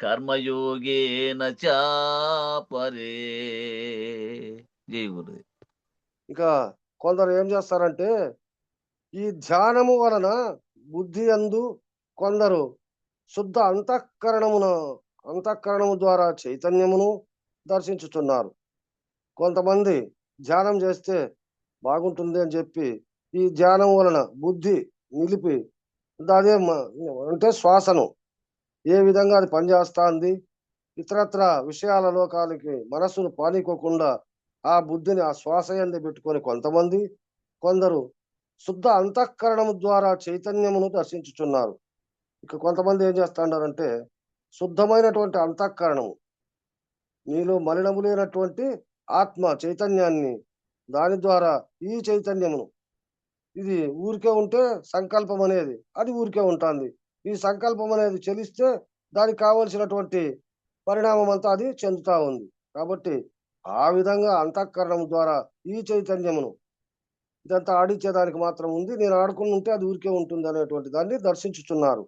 కర్మయోగేన చ పరే. జై గురు. ఇక కొందరు ఏం చేస్తారంటే ఈ ధ్యానము వలన బుద్ధి యందు కొందరు శుద్ధ అంతఃకరణము ద్వారా చైతన్యమును దర్శించుతున్నారు. కొంతమంది ధ్యానం చేస్తే బాగుంటుంది అని చెప్పి ఈ ధ్యానం వలన బుద్ధి నిలిపి అదే అంటే శ్వాసను ఏ విధంగా అది పనిచేస్తుంది, ఇతరత్ర విషయాల లోకాలకి మనస్సును పానీకోకుండా ఆ బుద్ధిని ఆ శ్వాస యందు పెట్టుకొని కొందరు శుద్ధ అంతఃకరణము ద్వారా చైతన్యమును దర్శించుచున్నారు. ఇక కొంతమంది ఏం చేస్తున్నారంటే శుద్ధమైనటువంటి అంతఃకరణము, నీలో మలినము లేనటువంటి ఆత్మ చైతన్యాన్ని దాని ద్వారా ఈ చైతన్యమును, ఇది ఊరికే ఉంటే సంకల్పం అనేది అది ఊరికే ఉంటుంది, ఈ సంకల్పం అనేది చెలిస్తే దానికి కావలసినటువంటి పరిణామం అంతా అది చెందుతా ఉంది. కాబట్టి ఆ విధంగా అంతఃకరణం ద్వారా ఈ చైతన్యమును ఇదంతా ఆడించేదానికి మాత్రం ఉంది, నేను ఆడుకుని ఉంటే అది ఊరికే ఉంటుంది అనేటువంటి దాన్ని దర్శించుతున్నారు.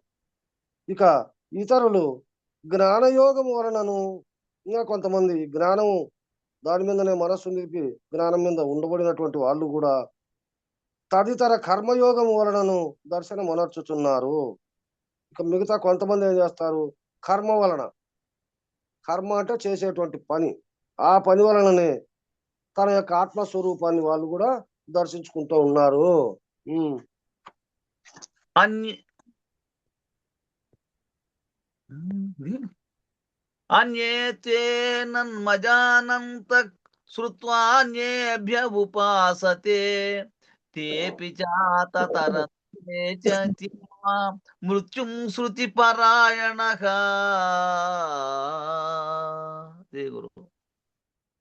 ఇక ఇతరులు జ్ఞానయోగం వలనను, ఇంకా కొంతమంది జ్ఞానము దాని మీదనే మనస్సు నిలిపి జ్ఞానం మీద ఉండబడినటువంటి వాళ్ళు కూడా తదితర కర్మయోగం వలనను దర్శనం అనర్చుతున్నారు. ఇక మిగతా కొంతమంది ఏం చేస్తారు, కర్మ వలన, కర్మ అంటే చేసేటువంటి పని, ఆ పని వలననే తన యొక్క ఆత్మస్వరూపాన్ని వాళ్ళు కూడా దర్శించుకుంటూ ఉన్నారు. అన్యేతే నన్మజానంత శ్రుత్వాన్యేభ్య ఉపాసతే తేపి చాతతరతే చ మృత్యుం శృతి పరాయణః. గురు.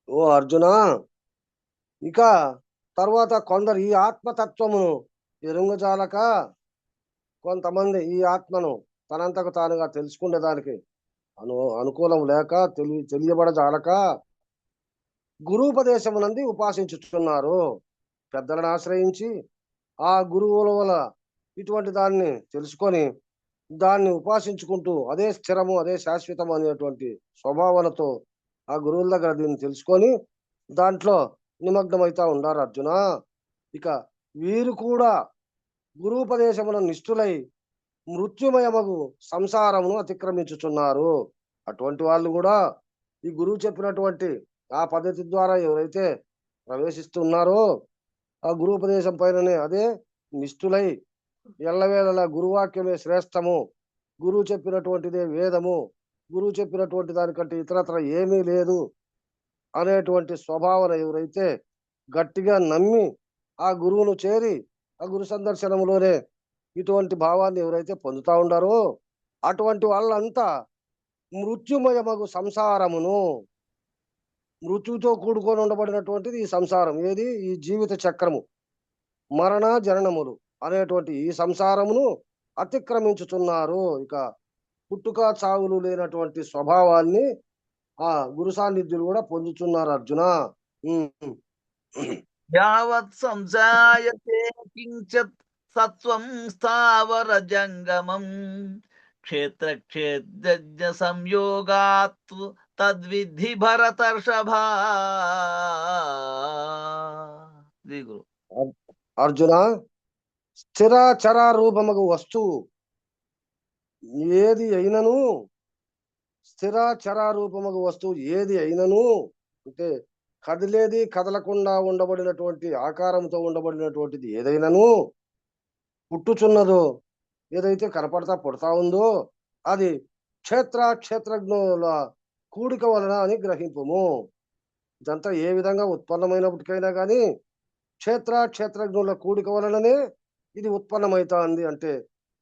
ఓ అర్జున, ఇక తర్వాత కొందరు ఈ ఆత్మతత్వమును ఎరుంగజాలక, కొంతమంది ఈ ఆత్మను తనంతకు తానుగా తెలుసుకునేదానికి అనుకూలం లేక తెలియబడజాలక గురూపదేశమునంది ఉపాసించుతున్నారు. పెద్దలను ఆశ్రయించి ఆ గురువుల వల్ల ఇటువంటి దాన్ని తెలుసుకొని దాన్ని ఉపాసించుకుంటూ అదే స్థిరము అదే శాశ్వతం అనేటువంటి స్వభావనతో ఆ గురువుల దగ్గర దీన్ని తెలుసుకొని దాంట్లో నిమగ్నమైతా ఉండారు అర్జున. ఇక వీరు కూడా గురూపదేశమున నిష్ఠులై మృత్యుమయమగు సంసారమును అతిక్రమించుచున్నారు. అటువంటి వాళ్ళు కూడా ఈ గురువు చెప్పినటువంటి ఆ పద్ధతి ద్వారా ఎవరైతే ప్రవేశిస్తున్నారో ఆ గురూపదేశం పైననే అదే నిష్ఠులై ఎల్లవేళలా గురువాక్యమే శ్రేష్టము, గురువు చెప్పినటువంటిదే వేదము, గురువు చెప్పినటువంటి దానికంటే ఇతరత్ర ఏమీ లేదు అనేటువంటి స్వభావన ఎవరైతే గట్టిగా నమ్మి ఆ గురువును చేరి ఆ గురు సందర్శనములోనే ఇటువంటి భావాన్ని ఎవరైతే పొందుతా ఉండారో అటువంటి వాళ్ళంతా మృత్యుమయమగు సంసారమును, మృత్యుతో కూడుకొని ఉండబడినటువంటిది ఈ సంసారం, ఏది ఈ జీవిత చక్రము, మరణ జననములు అనేటువంటి ఈ సంసారమును అతిక్రమించుతున్నారు. ఇక పుట్టుక చావులు లేనటువంటి స్వభావాన్ని ఆ గురు సాన్నిధ్యులు కూడా పొందుతున్నారు అర్జున. యావత్ సంజాయతే కించత్ సత్వం స్థావర జంగమం క్షేత్ర క్షేత్రజ్ఞ సంయోగాత్ తద్విద్ధి భరతర్షభా. గురు అర్జున, స్థిర చర రూపమగు వస్తువు ఏది అయినను, స్థిర చర రూపమగు వస్తువు ఏది అయినను అంటే కదిలేది కదలకుండా ఉండబడినటువంటి ఆకారంతో ఉండబడినటువంటిది ఏదైనాను, పుట్టుచున్నదో ఏదైతే కనపడతా పుడతా ఉందో అది క్షేత్రజ్ఞుల కూడిక వలన అని గ్రహింపము. ఇదంతా ఏ విధంగా ఉత్పన్నమైనప్పటికైనా కానీ క్షేత్రజ్ఞుల కూడిక వలననే ఇది ఉత్పన్నమవుతా అంటే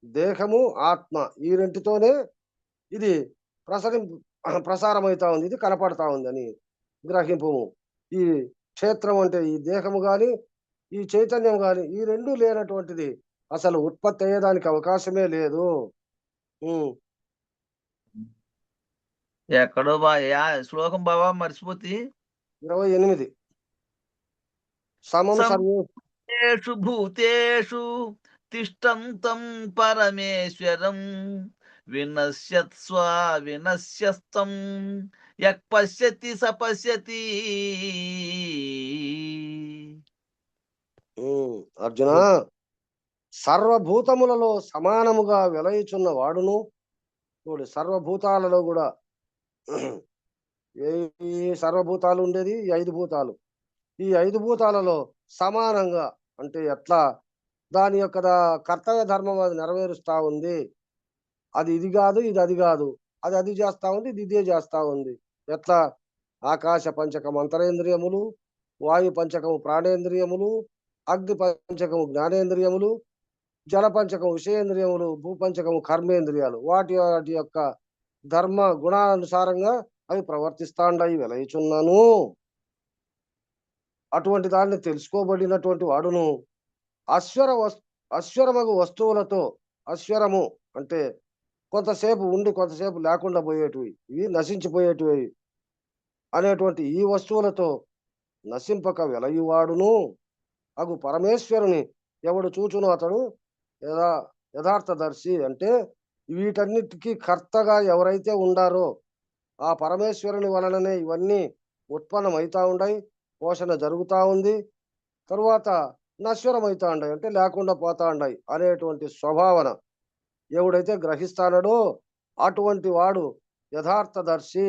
దేహము ఆత్మ ఈ రెంటితోనే ఇది ప్రసారమవుతా ఉంది, ఇది కనపడతా ఉంది అని గ్రహింపము. ఈ క్షేత్రం అంటే ఈ దేహము గాని ఈ చైతన్యం గాని ఈ రెండు లేనటువంటిది అసలు ఉత్పత్తి అయ్యేదానికి అవకాశమే లేదు. ఎక్కడో శ్లోకం బాబా మర్చిపోతే 28 సమం సర్వేషు భూతేషు తిష్టంతం పరమేశ్వరం వినశ్యత్స్వ వినశ్యస్తం యక్ పశ్యతి సపశ్యతి. అర్జున, సర్వభూతములలో సమానముగా వెలయుచున్న వాడును, చూడు సర్వభూతాలలో కూడా ఈ సర్వభూతాలు ఉండేది ఈ 5 భూతాలు, ఈ 5 భూతాలలో సమానంగా అంటే ఎట్లా దాని యొక్క కర్తవ్య ధర్మం అది నెరవేరుస్తా ఉంది. అది ఇది కాదు, ఇది అది కాదు, అది అది చేస్తా ఉంది, ఇది ఇదే చేస్తా ఉంది. ఎట్లా ఆకాశ పంచకం అంతరేంద్రియములు, వాయు పంచకము ప్రాణేంద్రియములు, అగ్ని పంచకము జ్ఞానేంద్రియములు, జల పంచకము విషయేంద్రియములు, భూపంచకము కర్మేంద్రియాలు, వాటి వాటి యొక్క ధర్మ గుణానుసారంగా అవి ప్రవర్తిస్తాండాయి వెలయిచున్నాను. అటువంటి దాన్ని తెలుసుకోబడినటువంటి వాడును అశ్వరమగు వస్తువులతో, అశ్వరము అంటే కొంతసేపు ఉండి కొంతసేపు లేకుండా పోయేటివి, ఇవి నశించిపోయేటివి అనేటువంటి ఈ వస్తువులతో నశింపక వెలయువాడును అగు పరమేశ్వరుని ఎవడు చూచును అతడు యథార్థదర్శి. అంటే వీటన్నిటికీ కర్తగా ఎవరైతే ఉండారో ఆ పరమేశ్వరుని వలననే ఇవన్నీ ఉత్పన్నమవుతా ఉన్నాయి, పోషణ జరుగుతూ ఉంది, తరువాత నశ్వరమవుతా ఉన్నాయి అంటే లేకుండా పోతా ఉన్నాయి అనేటువంటి స్వభావన ఎవడైతే గ్రహిస్తాడో అటువంటి వాడు యథార్థదర్శి,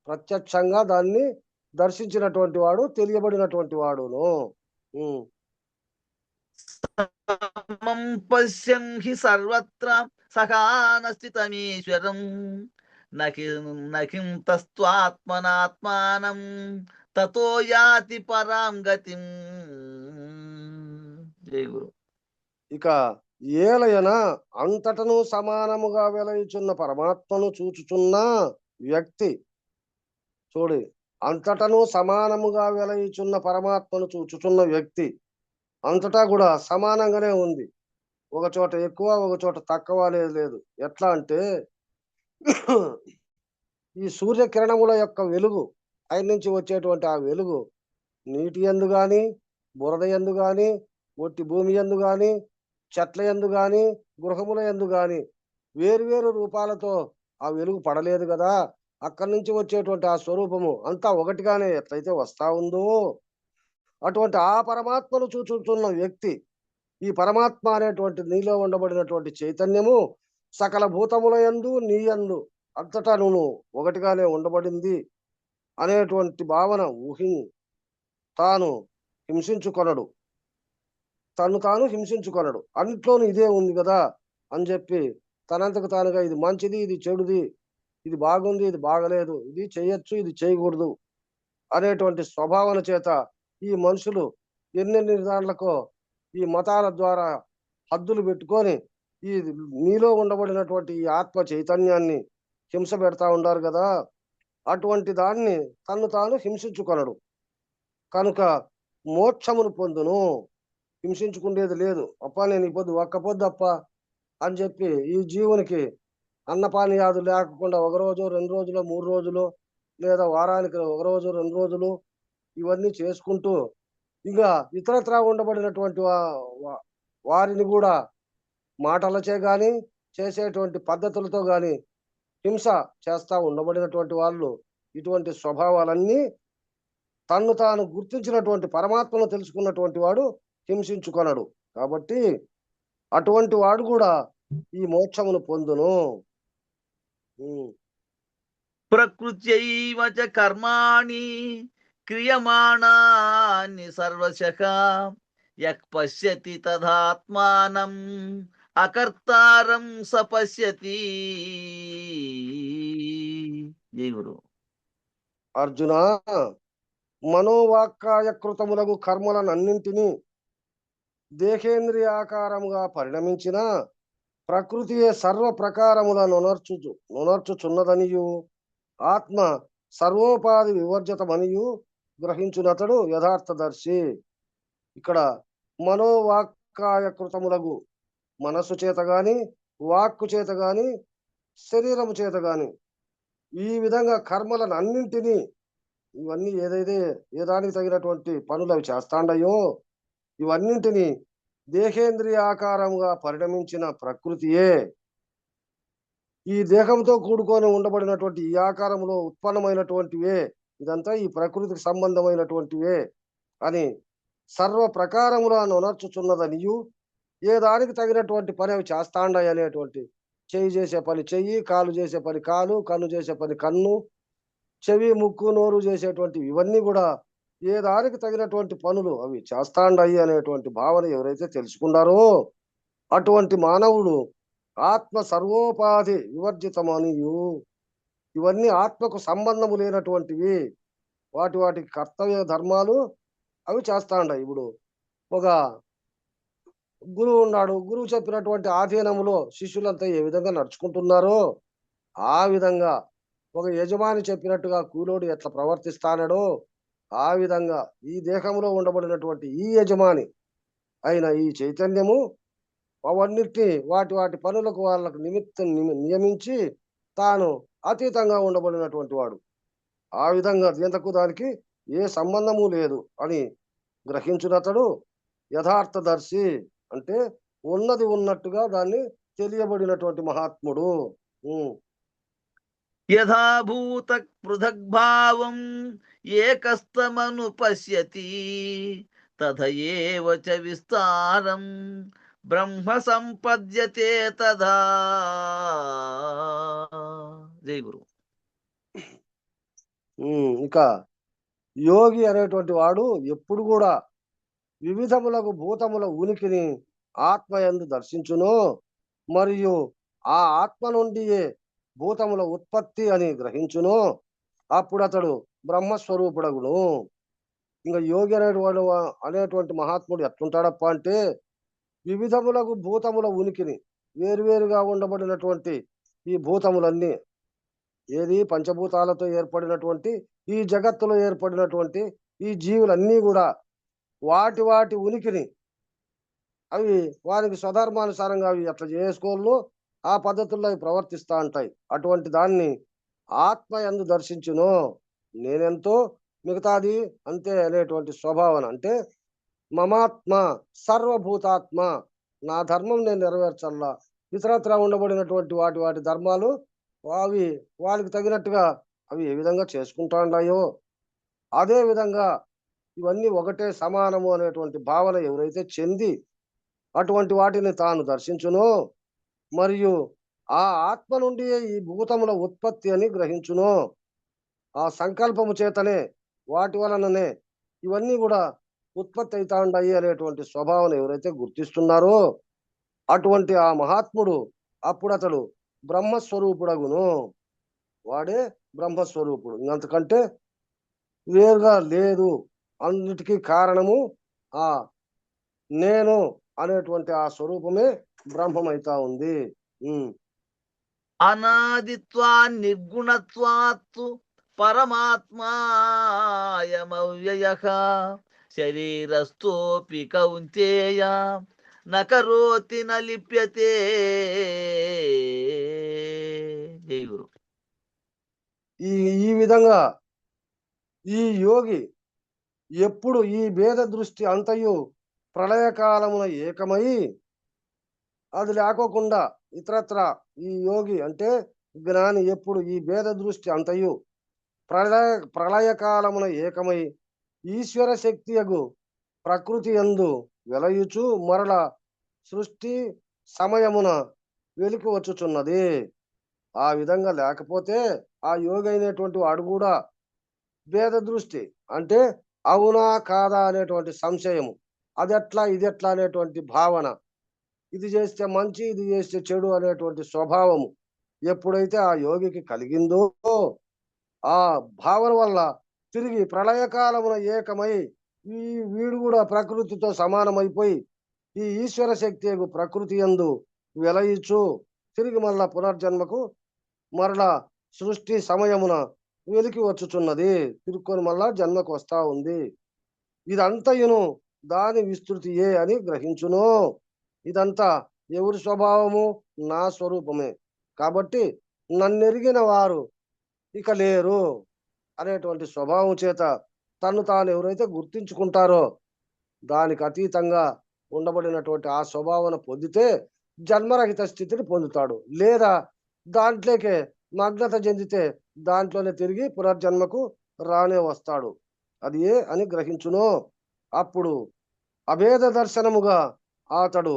ప్రత్యక్షంగా దాన్ని దర్శించినటువంటి వాడు, తెలియబడినటువంటి వాడును. సమం పశ్యం హి సర్వత్ర సకానస్థితమీశ్వరం నకిం తస్త్వాత్మనాత్మానం తతో యాతి పరాం గతిం. జై గురు. ఇక ఏలయన అంతటను సమానముగా వెలయుచున్న పరమాత్మను చూచుచున్న వ్యక్తి, చూడు అంతటను సమానముగా వెలయుచున్న పరమాత్మను చూచుచున్న వ్యక్తి అంతటా కూడా సమానంగానే ఉంది, ఒక చోట ఎక్కువ ఒక చోట తక్కువ లేదు. ఎట్లా అంటే ఈ సూర్యకిరణముల యొక్క వెలుగు ఆయన నుంచి వచ్చేటువంటి ఆ వెలుగు నీటి యందు గాని, బురద యందు గాని, ఒట్టి భూమి యందు గాని, చెట్ల యందు గాని, గృహముల యందు గాని వేరువేరు రూపాలతో ఆ వెలుగు పడలేదు కదా. అక్కడి నుంచి వచ్చేటువంటి ఆ స్వరూపము అంతా ఒకటిగానే ఎట్లయితే వస్తా ఉందో అటువంటి ఆ పరమాత్మను చూచుతున్న వ్యక్తి, ఈ పరమాత్మ అనేటువంటి నీలో ఉండబడినటువంటి చైతన్యము సకల భూతముల యందు నీ యందు అంతటా నువ్వు ఒకటిగానే ఉండబడింది అనేటువంటి భావన తాను హింసించుకొనడు, తాను హింసించుకొనడు. అన్నిట్లోనూ ఇదే ఉంది కదా అని చెప్పి తనంతకు తానుగా ఇది మంచిది, ఇది చెడుది, ఇది బాగుంది, ఇది బాగలేదు, ఇది చేయొచ్చు, ఇది చేయకూడదు అనేటువంటి స్వభావన చేత ఈ మనుషులు ఎన్నెన్ని దాంట్లకో ఈ మతాల ద్వారా హద్దులు పెట్టుకొని ఈ నీలో ఉండబడినటువంటి ఈ ఆత్మ చైతన్యాన్ని హింస పెడతా ఉండారు కదా. అటువంటి దాన్ని తాను హింసించుకొనడు కనుక మోక్షమును పొందును. హింసించుకునేది లేదు. అప్ప నేను ఈ పొద్దు ఒక్క పొద్దు అప్ప అని చెప్పి ఈ జీవునికి అన్నపానీయాదు లేకుండా ఒక రోజు 2 రోజులు 3 రోజులు లేదా వారానికి ఒక రోజు 2 రోజులు ఇవన్నీ చేసుకుంటూ ఇంకా ఇతరత్రా ఉండబడినటువంటి వారిని కూడా మాటలచే గాని చేసేటువంటి పద్ధతులతో గాని హింస చేస్తా ఉండబడినటువంటి వాళ్ళు ఇటువంటి స్వభావాలన్నీ తాను గుర్తించినటువంటి పరమాత్మను తెలుసుకున్నటువంటి వాడు హింసించుకొనడు. కాబట్టి అటువంటి వాడు కూడా ఈ మోక్షమును పొందును. ప్రకృత్యైవ చ కర్మాణి క్రియమాణాని సర్వశః యః పశ్యతి తదాత్మానం అకర్తారం స పశ్యతి. జై గురు. అర్జున, మనోవాక్కాయ కృతములకు కర్మలనన్నింటినీ దేహేంద్రియాకారముగా పరిణమించిన ప్రకృతియే సర్వ ప్రకారముల నొనర్చుచున్నదనియు ఆత్మ సర్వోపాధి వివర్జితమనియు గ్రహించునతడు యథార్థదర్శి. ఇక్కడ మనోవాక్కాయ కృతములకు మనస్సు చేత గాని వాక్కు చేత గాని శరీరము చేత గాని ఈ విధంగా కర్మలను అన్నింటినీ ఇవన్నీ ఏదైతే ఏ దానికి తగినటువంటి పనులు అవి చేస్తాండయో ఇవన్నింటినీ దేహేంద్రియ ఆకారముగా పరిణమించిన ప్రకృతియే ఈ దేహంతో కూడుకొని ఉండబడినటువంటి ఈ ఆకారంలో ఉత్పన్నమైనటువంటివే ఇదంతా ఈ ప్రకృతికి సంబంధమైనటువంటివే అని సర్వ ప్రకారములా నొనర్చుచున్నదనియు ఏ దానికి తగినటువంటి పని అవి చేస్తాండాయి అనేటువంటి చెయ్యి చేసే పని చెయ్యి, కాలు చేసే పని కాలు, కన్ను చేసే పని కన్ను, చెవి ముక్కు నోరు చేసేటువంటి ఇవన్నీ కూడా ఏ దానికి తగినటువంటి పనులు అవి చేస్తాండాయి అనేటువంటి భావన ఎవరైతే తెలుసుకున్నారో అటువంటి మానవుడు ఆత్మ సర్వోపాధి వివర్జితమనియు ఇవన్నీ ఆత్మకు సంబంధము లేనటువంటివి, వాటికి కర్తవ్య ధర్మాలు అవి చేస్తాండాయి. ఇప్పుడు ఒక గురువు ఉన్నాడు, గురువు చెప్పినటువంటి ఆధీనములో శిష్యులంతా ఏ విధంగా నడుచుకుంటున్నారో ఆ విధంగా ఒక యజమాని చెప్పినట్టుగా కూలోడు ఎట్లా ప్రవర్తిస్తానడో ఆ విధంగా ఈ దేహంలో ఉండబడినటువంటి ఈ యజమాని అయిన ఈ చైతన్యము అవన్నిటినీ వాటి పనులకు వాళ్ళకు నియమించి తాను అతీతంగా ఉండబడినటువంటి వాడు. ఆ విధంగా దీంతకు దానికి ఏ సంబంధము లేదు అని గ్రహించునతడు యథార్థదర్శి, అంటే ఉన్నది ఉన్నట్టుగా దాన్ని తెలియబడినటువంటి మహాత్ముడు. యథాభూత పృథగ్భావం ఏకస్తమను పశ్యతి తథయేవ చ విస్తారం బ్రహ్మ సంపద్యతే తదా. జై గురు. ఇంకా యోగి అనేటువంటి వాడు ఎప్పుడు కూడా వివిధములకు భూతముల ఉనికిని ఆత్మయందు దర్శించును మరియు ఆ ఆత్మ నుండియే భూతముల ఉత్పత్తి అని గ్రహించును. అప్పుడు అతడు బ్రహ్మస్వరూపుడగును. ఇంకా యోగి అనేటువంటి మహాత్ముడు ఎట్లుంటాడప్ప అంటే వివిధములకు భూతముల ఉనికిని వేరువేరుగా ఉండబడినటువంటి ఈ భూతములన్నీ ఏది పంచభూతాలతో ఏర్పడినటువంటి ఈ జగత్తులో ఏర్పడినటువంటి ఈ జీవులన్నీ కూడా వాటి ఉనికిని అవి వారికి స్వధర్మానుసారంగా అవి ఎట్లా చేసుకోవాలో ఆ పద్ధతుల్లో అవి ప్రవర్తిస్తూ ఉంటాయి. అటువంటి దాన్ని ఆత్మ యందు దర్శించును. నేనెంతో మిగతాది అంతే అనేటువంటి స్వభావన, అంటే మమాత్మ సర్వభూతాత్మ, నా ధర్మం నేను నెరవేర్చల్లా, ఇతరత్రా ఉండబడినటువంటి వాటి ధర్మాలు అవి వాళ్ళకి తగినట్టుగా అవి ఏ విధంగా చేసుకుంటా ఉన్నాయో అదే విధంగా ఇవన్నీ ఒకటే సమానము అనేటువంటి భావన ఎవరైతే చెంది అటువంటి వాటిని తాను దర్శించునో, మరియు ఆ ఆత్మ నుండి ఈ భూతముల ఉత్పత్తి అని గ్రహించునో, ఆ సంకల్పము చేతనే వాటి వలననే ఇవన్నీ కూడా ఉత్పత్తి అవుతా ఉన్నాయి అనేటువంటి స్వభావం ఎవరైతే గుర్తిస్తున్నారో అటువంటి ఆ మహాత్ముడు అప్పుడు అతడు బ్రహ్మస్వరూపుడగును. వాడే బ్రహ్మస్వరూపుడు, ఇంకంతకంటే వేరుగా లేదు. అన్నిటికీ కారణము ఆ నేను అనేటువంటి ఆ స్వరూపమే బ్రహ్మమైతా ఉంది. అనాదిత్వా నిర్గుణత్వాత్తు పరమాత్మాయమవ్యయః శరీరస్థోపి కౌంతేయ నకరోతి న లిప్యతే. జై గురు. ఈ విధంగా ఈ యోగి ఎప్పుడు ఈ భేద దృష్టి అంతయు ప్రళయకాలమున ఏకమై అది లేకోకుండా ఇతరత్ర ఈ యోగి అంటే జ్ఞాని ఎప్పుడు ఈ భేద దృష్టి అంతయు ప్రళయకాలమున ఏకమై ఈశ్వర శక్తియగు ప్రకృతి యందు వెలయుచు మరల సృష్టి సమయమున వెలికి వచ్చుచున్నది. ఆ విధంగా లేకపోతే ఆ యోగి అయినటువంటి వాడు కూడా భేద దృష్టి అంటే అవునా కాదా అనేటువంటి సంశయము, అదెట్లా ఇదెట్లా అనేటువంటి భావన, ఇది చేస్తే మంచి ఇది చేస్తే చెడు అనేటువంటి స్వభావము ఎప్పుడైతే ఆ యోగికి కలిగిందో ఆ భావన వల్ల తిరిగి ప్రళయకాలమున ఏకమై వీడు కూడా ప్రకృతితో సమానమైపోయి ఈ ఈశ్వర శక్తి ప్రకృతి యందు వెలయిచు తిరిగి మళ్ళా పునర్జన్మకు మరలా సృష్టి సమయమున వెలికి వచ్చుచున్నది. తిరుక్కొని మళ్ళా జన్మకు వస్తా ఉంది. ఇదంతయును దాని విస్తృతియే అని గ్రహించును. ఇదంతా ఎవరి స్వభావము? నా స్వరూపమే. కాబట్టి నన్నెరిగిన వారు ఇక లేరు అనేటువంటి స్వభావం చేత తను తాను ఎవరైతే గుర్తించుకుంటారో దానికి అతీతంగా ఉండబడినటువంటి ఆ స్వభావన పొందితే జన్మరహిత స్థితిని పొందుతాడు. లేదా దాంట్లోకే మగ్నత చెందితే దాంట్లోనే తిరిగి పునర్జన్మకు రానే వస్తాడు. అది ఏ అని గ్రహించును. అప్పుడు అభేద దర్శనముగా అతడు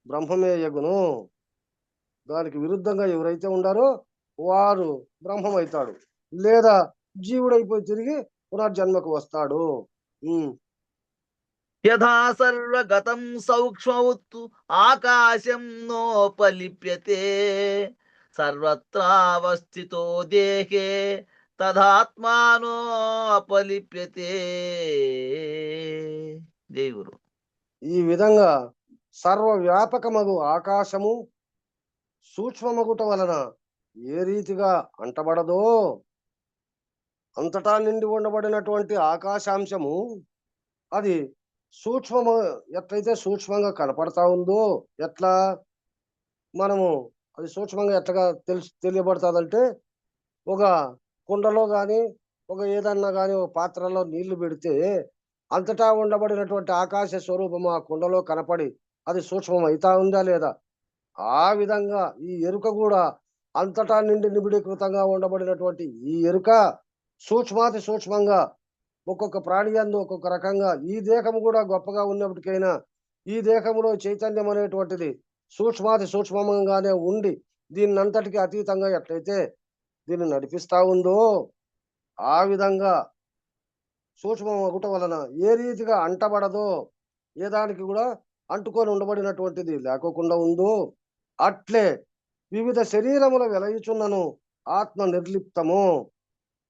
బ్రహ్మమేయగును. దానికి విరుద్ధంగా ఎవరైతే ఉండారో వారు బ్రహ్మమవుతాడు, లేదా జీవుడైపోయి తిరిగి పునర్జన్మకు వస్తాడు. యథా సర్వగతం సౌక్ష్మవత్తు ఆకాశం నోపలిప్యతే సర్వత్రావస్థితో దేహే తదాత్మానోపలిప్యతే. జై గురు. ఈ విధంగా సర్వవ్యాపకమగు ఆకాశము సూక్ష్మమగుట వలన ఏ రీతిగా అంటబడదో అంతటా నిండి ఉండబడినటువంటి ఆకాశాంశము అది సూక్ష్మము ఎట్లయితే సూక్ష్మంగా కనపడతా ఉందో, ఎట్లా మనము అది సూక్ష్మంగా ఎట్లా తెలియబడుతుందంటే ఒక కుండలో కానీ ఒక ఏదన్నా కానీ ఒక పాత్రలో నీళ్లు పెడితే అంతటా ఉండబడినటువంటి ఆకాశ స్వరూపము ఆ కుండలో కనపడి అది సూక్ష్మం అవుతా ఉందా లేదా, ఆ విధంగా ఈ ఎరుక కూడా అంతటా నిండి నిబిడీకృతంగా ఉండబడినటువంటి ఈ ఎరుక సూక్ష్మాతి సూక్ష్మంగా ఒక్కొక్క ప్రాణి యందు ఒక్కొక్క రకంగా ఈ దేహము కూడా గొప్పగా ఉన్నప్పటికైనా ఈ దేహంలో చైతన్యం అనేటువంటిది సూక్ష్మాతి సూక్ష్మంగానే ఉండి దీన్నంతటికి అతీతంగా ఎట్లయితే దీన్ని నడిపిస్తా ఉందో ఆ విధంగా సూక్ష్మం ఒకటి వలన ఏ రీతిగా అంటబడదో, ఏ దానికి కూడా అంటుకొని ఉండబడినటువంటిది లేకోకుండా ఉందో అట్లే వివిధ శరీరముల వెలయుచున్నను ఆత్మ నిర్లిప్తము.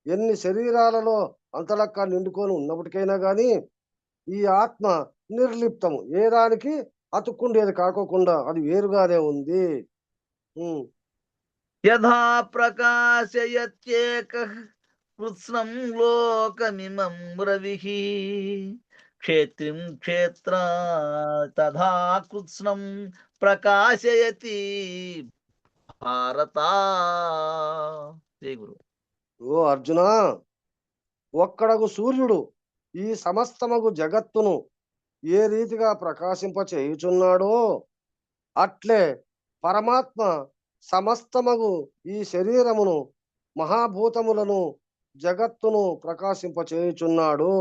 ఎన్ని శరీరాలలో అంతలక్క నిండుకొని ఉన్నప్పటికైనా కానీ ఈ ఆత్మ నిర్లిప్తము, ఏ దానికి అతుక్కుండేది కాకోకుండా అది వేరుగానే ఉంది. యథా ప్రకాశయత్యేకః కృత్స్నం లోకమిమం రవిః క్షేత్రం క్షేత్ర తథా కృత్స్నం ప్రకాశయతి భారత. జై గురు. ఓ అర్జున, ఒక్కడగు సూర్యుడు ఈ సమస్తమగు జగత్తును ఏ రీతిగా ప్రకాశింప చేయుచున్నాడో అట్లే పరమాత్మ సమస్తమగు ఈ శరీరమును మహాభూతములను జగత్తును ప్రకాశింప చేయుచున్నాడు.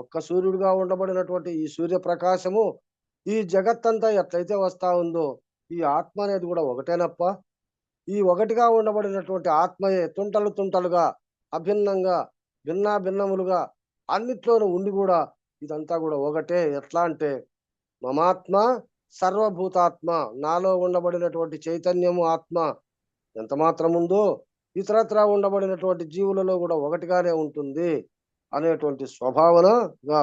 ఒక్క సూర్యుడిగా ఉండబడినటువంటి ఈ సూర్యప్రకాశము ఈ జగత్తంతా ఎట్లయితే వస్తా ఉందో ఈ ఆత్మ అనేది కూడా ఒకటేనప్ప. ఈ ఒకటిగా ఉండబడినటువంటి ఆత్మయే తుంటలు తుంటలుగా అభిన్నంగా భిన్నములుగా అన్నిట్లోనూ ఉండి కూడా ఇదంతా కూడా ఒకటే. ఎట్లా అంటే మమాత్మ సర్వభూతాత్మ, నాలో ఉండబడినటువంటి చైతన్యము ఆత్మ ఎంత మాత్రం ఉందో ఇతరత్రా ఉండబడినటువంటి జీవులలో కూడా ఒకటిగానే ఉంటుంది అనేటువంటి స్వభావనగా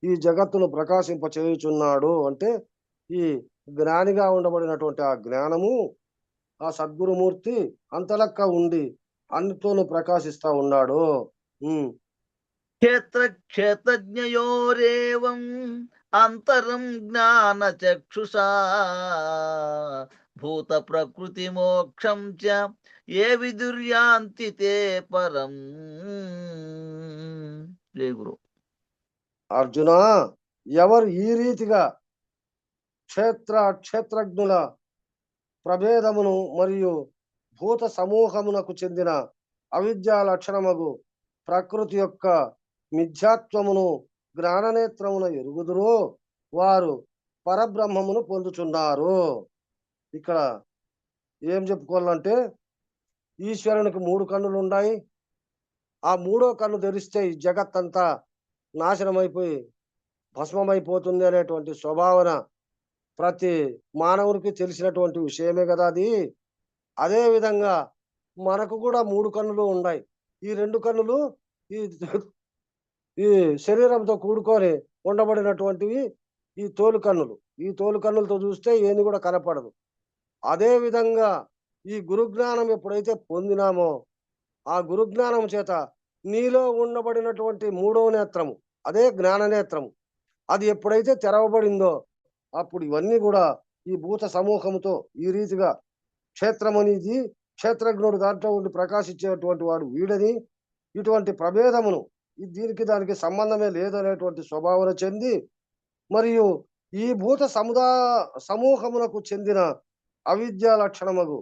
ఈ జగత్తును ప్రకాశింప చేయుచున్నాడు. అంటే ఈ జ్ఞానిగా ఉండబడినటువంటి ఆ జ్ఞానము ఆ సద్గురుమూర్తి అంతలక్క ఉండి అన్నిట్లోనూ ప్రకాశిస్తా ఉన్నాడు. క్షేత్రజ్ఞయోరేవం అంతరం జ్ఞాన చక్షుషా భూత ప్రకృతి మోక్షం చ ఏ విదుర్యాంతి తే పరం. జయ గురు. అర్జున, ఎవరు ఈ రీతిగా క్షేత్రజ్ఞుల ప్రభేదమును మరియు భూత సమూహమునకు చెందిన అవిద్యా లక్షణమగు ప్రకృతి యొక్క మిథ్యాత్వమును జ్ఞాననేత్రమున ఎరుగుదురో వారు పరబ్రహ్మమును పొందుచున్నారు. ఇక్కడ ఏం చెప్పుకోవాలంటే ఈశ్వరునికి 3 కన్నులు ఉన్నాయి. ఆ 3వ కన్ను తెరిస్తే ఈ జగత్తంతా నాశనమైపోయి భస్మమైపోతుంది అనేటువంటి స్వభావన ప్రతి మానవునికి తెలిసినటువంటి విషయమే కదా అది. అదే విధంగా మనకు కూడా 3 కన్నులు ఉన్నాయి. ఈ 2 కన్నులు ఈ శరీరంతో కూడుకొని ఉండబడినటువంటివి ఈ తోలు కన్నులు. ఈ తోలు కన్నులతో చూస్తే ఏది కూడా కనపడదు. అదే విధంగా ఈ గురుజ్ఞానం ఎప్పుడైతే పొందినామో ఆ గురుజ్ఞానం చేత నీలో ఉండబడినటువంటి 3వ నేత్రము, అదే జ్ఞాననేత్రము, అది ఎప్పుడైతే తెరవబడిందో అప్పుడు ఇవన్నీ కూడా ఈ భూత సమూహముతో ఈ రీతిగా క్షేత్రం అనేది క్షేత్రజ్ఞుడు దాంట్లో ఉండి ప్రకాశించేటువంటి వాడు వీడని ఇటువంటి ప్రభేదమును దీనికి దానికి సంబంధమే లేదనేటువంటి స్వభావన చెంది మరియు ఈ భూత సమూహమునకు చెందిన అవిద్యా లక్షణమగు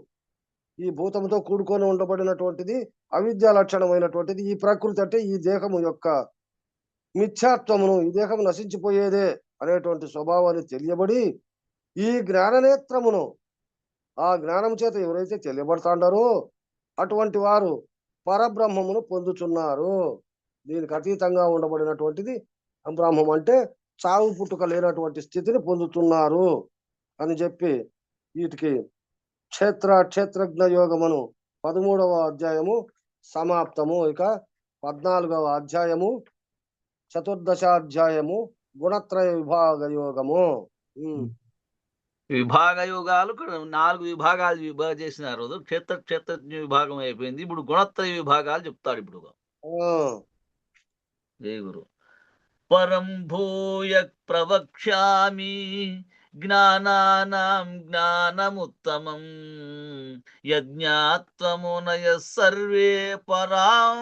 ఈ భూతముతో కూడుకొని ఉండబడినటువంటిది అవిద్యా లక్షణమైనటువంటిది ఈ ప్రకృతి అంటే ఈ దేహము యొక్క మిథ్యాత్వమును, ఈ దేహం నశించిపోయేదే అనేటువంటి స్వభావాన్ని తెలియబడి ఈ జ్ఞాననేత్రమును ఆ జ్ఞానం చేత ఎవరైతే తెలియబడతాండారో అటువంటి వారు పరబ్రహ్మమును పొందుచున్నారు. దీనికి అతీతంగా ఉండబడినటువంటిది బ్రహ్మం అంటే చావు పుట్టుక లేనటువంటి స్థితిని పొందుతున్నారు అని చెప్పి వీటికి క్షేత్రజ్ఞ యోగమును 13వ అధ్యాయము సమాప్తము. ఇక 14వ అధ్యాయము చతుర్దశాధ్యాయము గుణత్రయ విభాగ యోగము. విభాగ యోగాలు 4 విభాగాలు చేసినారు. క్షేత్రజ్ఞ విభాగం అయిపోయింది. ఇప్పుడు గుణత్రయ విభాగాలు చెప్తాడు. ఇప్పుడు జయ గురు. పరం భూయ ప్రవక్ష్యామి జ్ఞానానాం జ్ఞానముత్తమం యజ్ఞాత్వమునయ సర్వే పరాం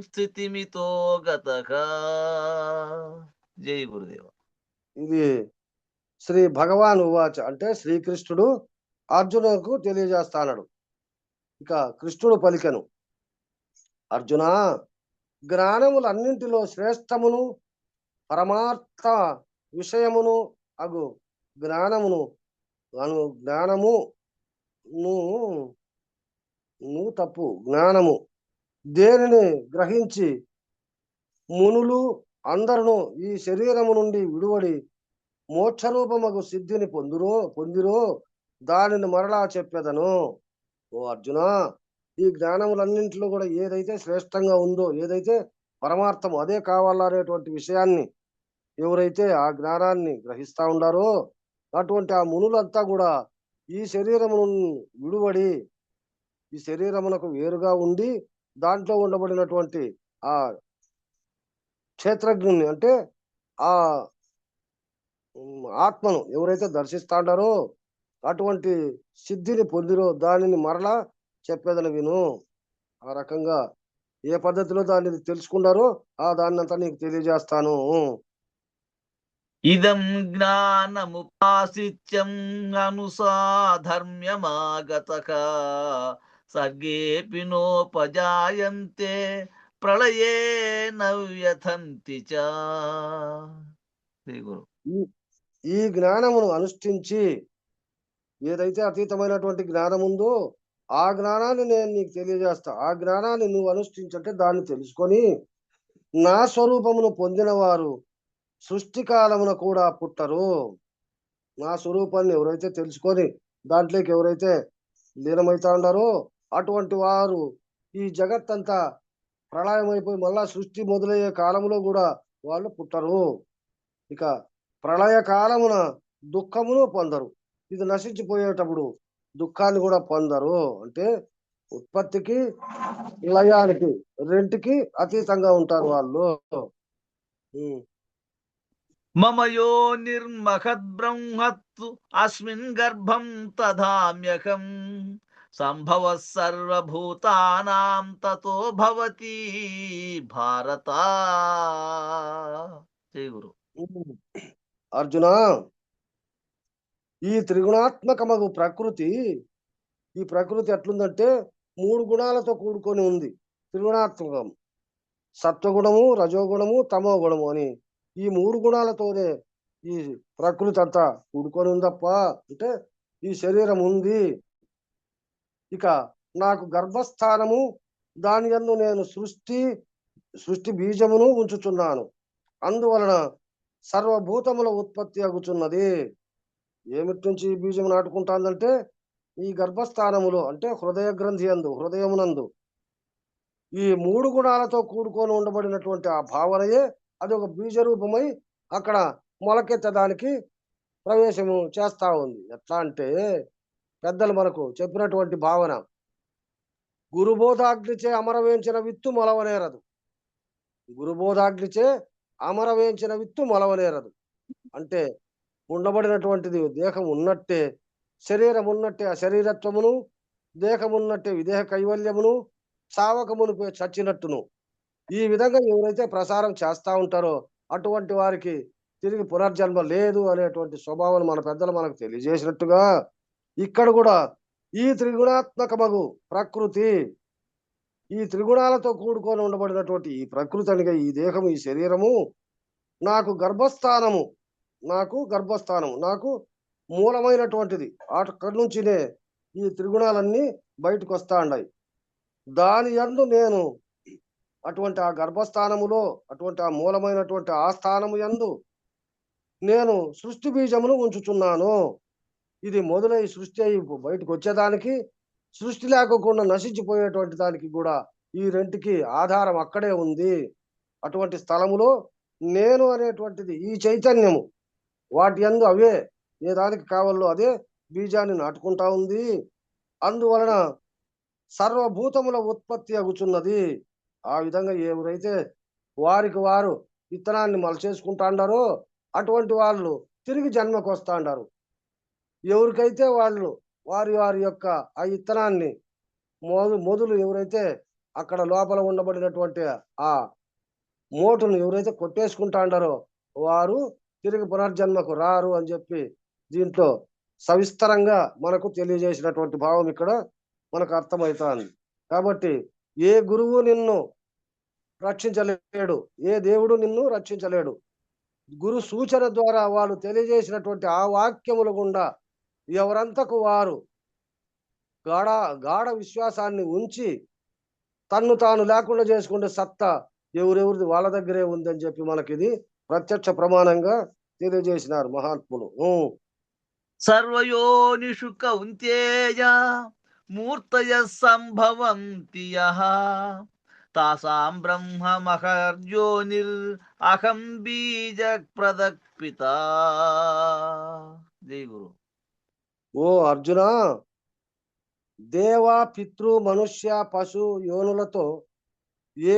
స్థితిమితో గతః. జై గురుదేవ. ఇది శ్రీ భగవాన్ ఉవాచ అంటే శ్రీకృష్ణుడు అర్జునుకు తెలియజేస్తాడు. ఇక కృష్ణుడు పలికెను, అర్జున, జ్ఞానములన్నింటిలో శ్రేష్టమును పరమార్థ విషయమును అగు జ్ఞానము దేనిని గ్రహించి మునులు అందరును ఈ శరీరము నుండి విడువడి మోక్షరూపమగు సిద్ధిని పొందిరో దానిని మరలా చెప్పెదను. ఓ అర్జున, ఈ జ్ఞానములన్నింటిలో కూడా ఏదైతే శ్రేష్టంగా ఉందో, ఏదైతే పరమార్థము అదే కావాలనేటువంటి విషయాన్ని ఎవరైతే ఆ జ్ఞానాన్ని గ్రహిస్తా ఉండారో అటువంటి ఆ మునులంతా కూడా ఈ శరీరమును విడువడి ఈ శరీరమునకు వేరుగా ఉండి దాంట్లో ఉండబడినటువంటి ఆ క్షేత్రజ్ఞుని అంటే ఆ ఆత్మను ఎవరైతే దర్శిస్తాండారో అటువంటి సిద్ధిని పొందిరో దానిని మరలా చెప్పేదని విను. ఆ రకంగా ఏ పద్ధతిలో దాన్ని తెలుసుకుంటారో దాన్నంతా నీకు తెలియజేస్తాను. ఇదం జ్ఞానముపాసిత్యం అనుసాధర్మ్యమాగతః సర్గేపి నోపజాయంతే ప్రళయే నవ్యథంతి చ. శ్రీ గురు. ఈ జ్ఞానమును అనుష్ఠించి ఏదైతే అతీతమైనటువంటి జ్ఞానం ఉందో ఆ జ్ఞానాన్ని నేను నీకు తెలియజేస్తా. ఆ జ్ఞానాన్ని నువ్వు అనుష్ఠించంటే దాన్ని తెలుసుకొని నా స్వరూపమును పొందిన వారు సృష్టి కాలమున కూడా పుట్టరు. నా స్వరూపాన్ని ఎవరైతే తెలుసుకొని దాంట్లోకి ఎవరైతే లీనమైతా ఉండారో అటువంటి వారు ఈ జగత్తంతా ప్రళయం అయిపోయి మళ్ళా సృష్టి మొదలయ్యే కాలంలో కూడా వాళ్ళు పుట్టరు. ఇక ప్రళయ కాలమున దుఃఖమును పొందరు. ఇది నశించిపోయేటప్పుడు దుఃఖాన్ని కూడా పొందరు. అంటే ఉత్పత్తికి లయానికి రెంటికి అతీతంగా ఉంటారు వాళ్ళు. మమ యో నిర్మహద్ బ్రహ్మత్తు అస్మిన్ గర్భం తథామ్యకం సంభవ సర్వభూతానాం తతో భవతి భారత. జై గురు. అర్జున, ఈ త్రిగుణాత్మకమగు ప్రకృతి, ఈ ప్రకృతి ఎట్లుందంటే 3 గుణాలతో కూడుకొని ఉంది. త్రిగుణాత్మకం, సత్వగుణము, రజోగుణము, తమో గుణము అని ఈ 3 గుణాలతోనే ఈ ప్రకృతి అంతా కూడుకొని ఉందప్ప. అంటే ఈ శరీరం ఉంది. ఇక నాకు గర్భస్థానము, దాని యందు నేను సృష్టి బీజమును ఉంచుచున్నాను. అందువలన సర్వభూతముల ఉత్పత్తి అగుచున్నది. ఏమిటి నుంచి ఈ బీజం నాటుకుంటాందంటే ఈ గర్భస్థానములో, అంటే హృదయ గ్రంథి యందు, హృదయమునందు ఈ 3 గుణాలతో కూడుకొని ఉండబడినటువంటి ఆ భావనయే అది ఒక బీజ రూపమై అక్కడ మొలకెత్తడానికి ప్రవేశము చేస్తా ఉంది. ఎట్లా అంటే పెద్దలు మనకు చెప్పినటువంటి భావన, గురుబోధాగ్నిచే అమరవేంచిన విత్తు మొలవనేరదు. గురుబోధాగ్నిచే అమరవేంచిన విత్తు మొలవనేరదు. అంటే ఉండబడినటువంటిది దేహం ఉన్నట్టే, శరీరం ఉన్నట్టే ఆ శరీరత్వమును, దేహం ఉన్నట్టే విదేహ కైవల్యమును, సావకమును చచ్చినట్టును ఈ విధంగా ఎవరైతే ప్రసారం చేస్తా ఉంటారో అటువంటి వారికి తిరిగి పునర్జన్మ లేదు అనేటువంటి స్వభావం మన పెద్దలు మనకు తెలియజేసినట్టుగా ఇక్కడ కూడా ఈ త్రిగుణాత్మకమగు ప్రకృతి, ఈ త్రిగుణాలతో కూడుకొని ఉండబడినటువంటి ఈ ప్రకృతి అనగా ఈ దేహము, ఈ శరీరము నాకు గర్భస్థానము, నాకు మూలమైనటువంటిది. అక్కడి నుంచినే ఈ త్రిగుణాలన్నీ బయటకు వస్తా ఉన్నాయి. దాని యందు నేను అటువంటి ఆ గర్భస్థానములో, అటువంటి ఆ మూలమైనటువంటి ఆ స్థానము యందు నేను సృష్టి బీజమును ఉంచుచున్నాను. ఇది మొదలై సృష్టి అయి బయటకు వచ్చేదానికి, సృష్టి లేకుండా నశించిపోయేటువంటి దానికి కూడా ఈ రెంటికి ఆధారం అక్కడే ఉంది. అటువంటి స్థలములో నేను అనేటువంటిది ఈ చైతన్యము వాటి యందు అవే ఏ దానికి కావాలో అదే బీజాన్ని నాటుకుంటా ఉంది. అందువలన సర్వభూతముల ఉత్పత్తి అగుచున్నది. ఆ విధంగా ఎవరైతే వారికి వారు విత్తనాన్ని మలచేసుకుంటాండారో అటువంటి వాళ్ళు తిరిగి జన్మకు వస్తాండారు. ఎవరికైతే వాళ్ళు వారి యొక్క ఆ విత్తనాన్ని మొదలు ఎవరైతే అక్కడ లోపల ఉండబడినటువంటి ఆ మోటును ఎవరైతే కొట్టేసుకుంటాండారో వారు తిరిగి పునర్జన్మకు రారు అని చెప్పి దీంట్లో సవిస్తరంగా మనకు తెలియజేసినటువంటి భావం ఇక్కడ మనకు అర్థమవుతుంది. కాబట్టి ఏ గురువు నిన్ను రక్షించలేడు, ఏ దేవుడు నిన్ను రక్షించలేడు. గురు సూచన ద్వారా వాళ్ళు తెలియజేసినటువంటి ఆ వాక్యముల గుండా ఎవరంతకు వారు గాఢ విశ్వాసాన్ని ఉంచి తన్ను తాను లేకుండా చేసుకునే సత్తా ఎవరెవరిది వాళ్ళ దగ్గరే ఉందని చెప్పి మనకి ఇది ప్రత్యక్ష ప్రమాణంగా తెలియజేసినారు మహాత్ములు. సర్వయోనిషు కౌంతేయ మూర్తయ సంభవంతి యః తాసాం బ్రహ్మ మహర్యోనిర్ అహం బీజ ప్రదక్ పిత. జై గురు. ఓ అర్జున, దేవ, పితృ, మనుష్య, పశు యోనులతో ఏ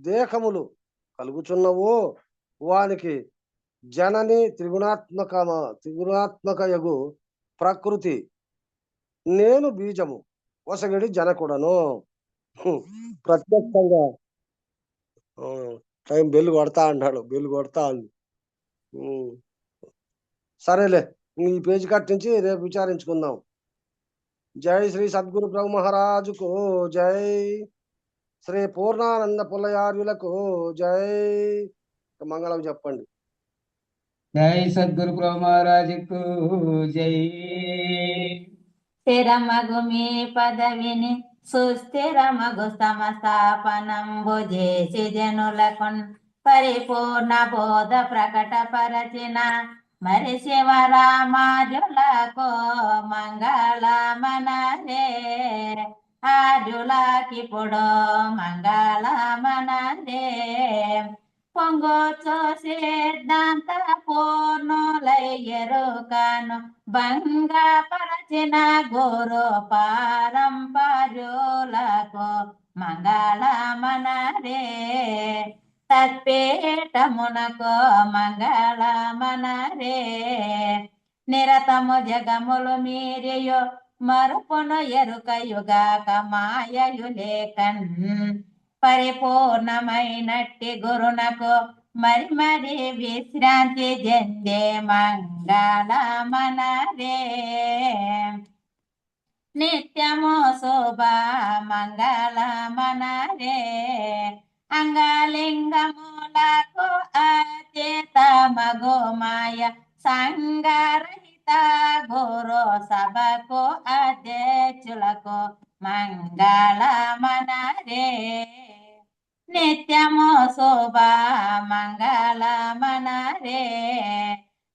దేహములు కలుగుచున్నవో వానికి జనని త్రిగుణాత్మకయగు ప్రకృతి నేను బీజము వసగడి జనకుడను. ప్రత్యక్షంగా టైం బెల్లు కొడతా అన్నాడు, బెల్లు కొడతా అంది. సరేలే, ఈ పేజీ కట్ నుంచి రేపు విచారించుకుందాం. జై శ్రీ సద్గురు బ్రహ్మ మహారాజుకు జై. శ్రీ పూర్ణానంద పుల్లయార్యులకు జై. మంగళం చెప్పండి. జై సద్గురు ప్రభు మహారాజుకు జై. స్థిరమగు మీ పదవిని సుస్థిరమగు సమస్థాపనంబు చేసి జనులకున్ పరిపూర్ణ బోధ ప్రకటపరచిన మరి శివరామాజులకు మంగళమనరే. ఆజులకిప్పుడు మంగళమనరే. పొంగొచ్చు సిద్ధాంత పూర్ణులయ్యరుకను భంగపరచిన గురు పారంపర్యులకు మంగళమనరే. తత్పీఠమునకు మంగళమనరే. నిరతము జగములు మీరియు మరుపును ఎరుకయుగాక మాయయు లేకన్ పరిపూర్ణమైనట్టి గురునకు మరి మరి విశ్రాంతి చెందే మంగళమనరే. నిత్యము శుభ మంగళమనరే. అంగలింగములకు అచేత మగు మాయ సంగరహిత గురు సభకు అధ్యక్షులకు మంగళమనరే. నిత్యము శుభ మంగళమనరే.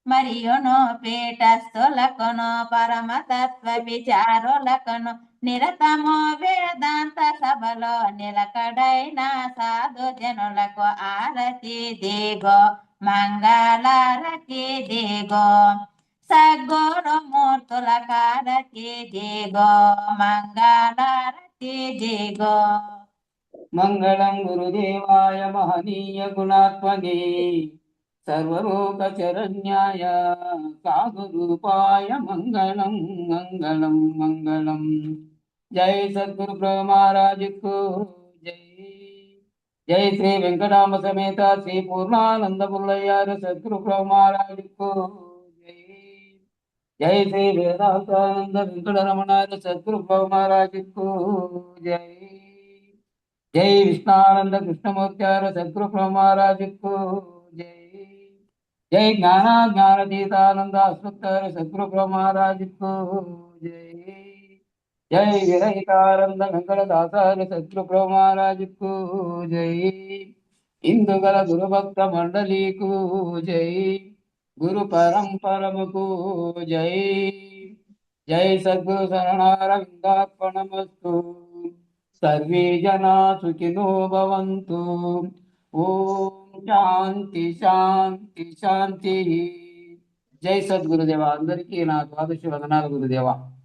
మరియును పీఠస్థులకును పరమతత్వ విచారులకును నిరతము వేదాంత సభలో నిలకడైన సాధు జనులకు ఆరతి దిగో మంగళారతి దిగో. సద్గురుమూర్తుల కారతి దిగో మంగళారతి దిగో. మంగళం గురుదేవాయ మహనీయ గుణాత్మనే సర్వలోక శరణ్యాయ సాధురూపాయ మంగళం మంగళం మంగళం. జై సద్గురు ప్రభు మహారాజుకు జై. జై శ్రీ వెంకటామ సమేత శ్రీ పూర్ణానంద పుల్లయ్యారు సద్గురు ప్రభు మహారాజుకు జై. జై శ్రీ వేదాంతానంద వెంకటరమణారు సద్గురు ప్రభు మహారాజుకు జై. జై విష్ణానంద కృష్ణమూర్త్యారు సద్గురు ప్రభు మహారాజుకు జై. జై జ్ఞానాతీతానంద అశ్వత్థారు సద్గురు ప్రభు మహారాజుకు జై. జై విరహితానంద వెంకటదాసారు సద్గురు ప్రభు మహారాజుకు జై. ఇందుగల గురుభక్త మండలికు జై. గురు పరంపరముకు జై. జై సద్గురు శరణారవిందార్పణమస్తు. సర్వే జనా సుఖినో భవంతు. ఓం శాంతి శాంతి శాంతి. జై సద్గురుదేవ. అందరికీ నా ద్వాదశి వందనాలు గురుదేవ.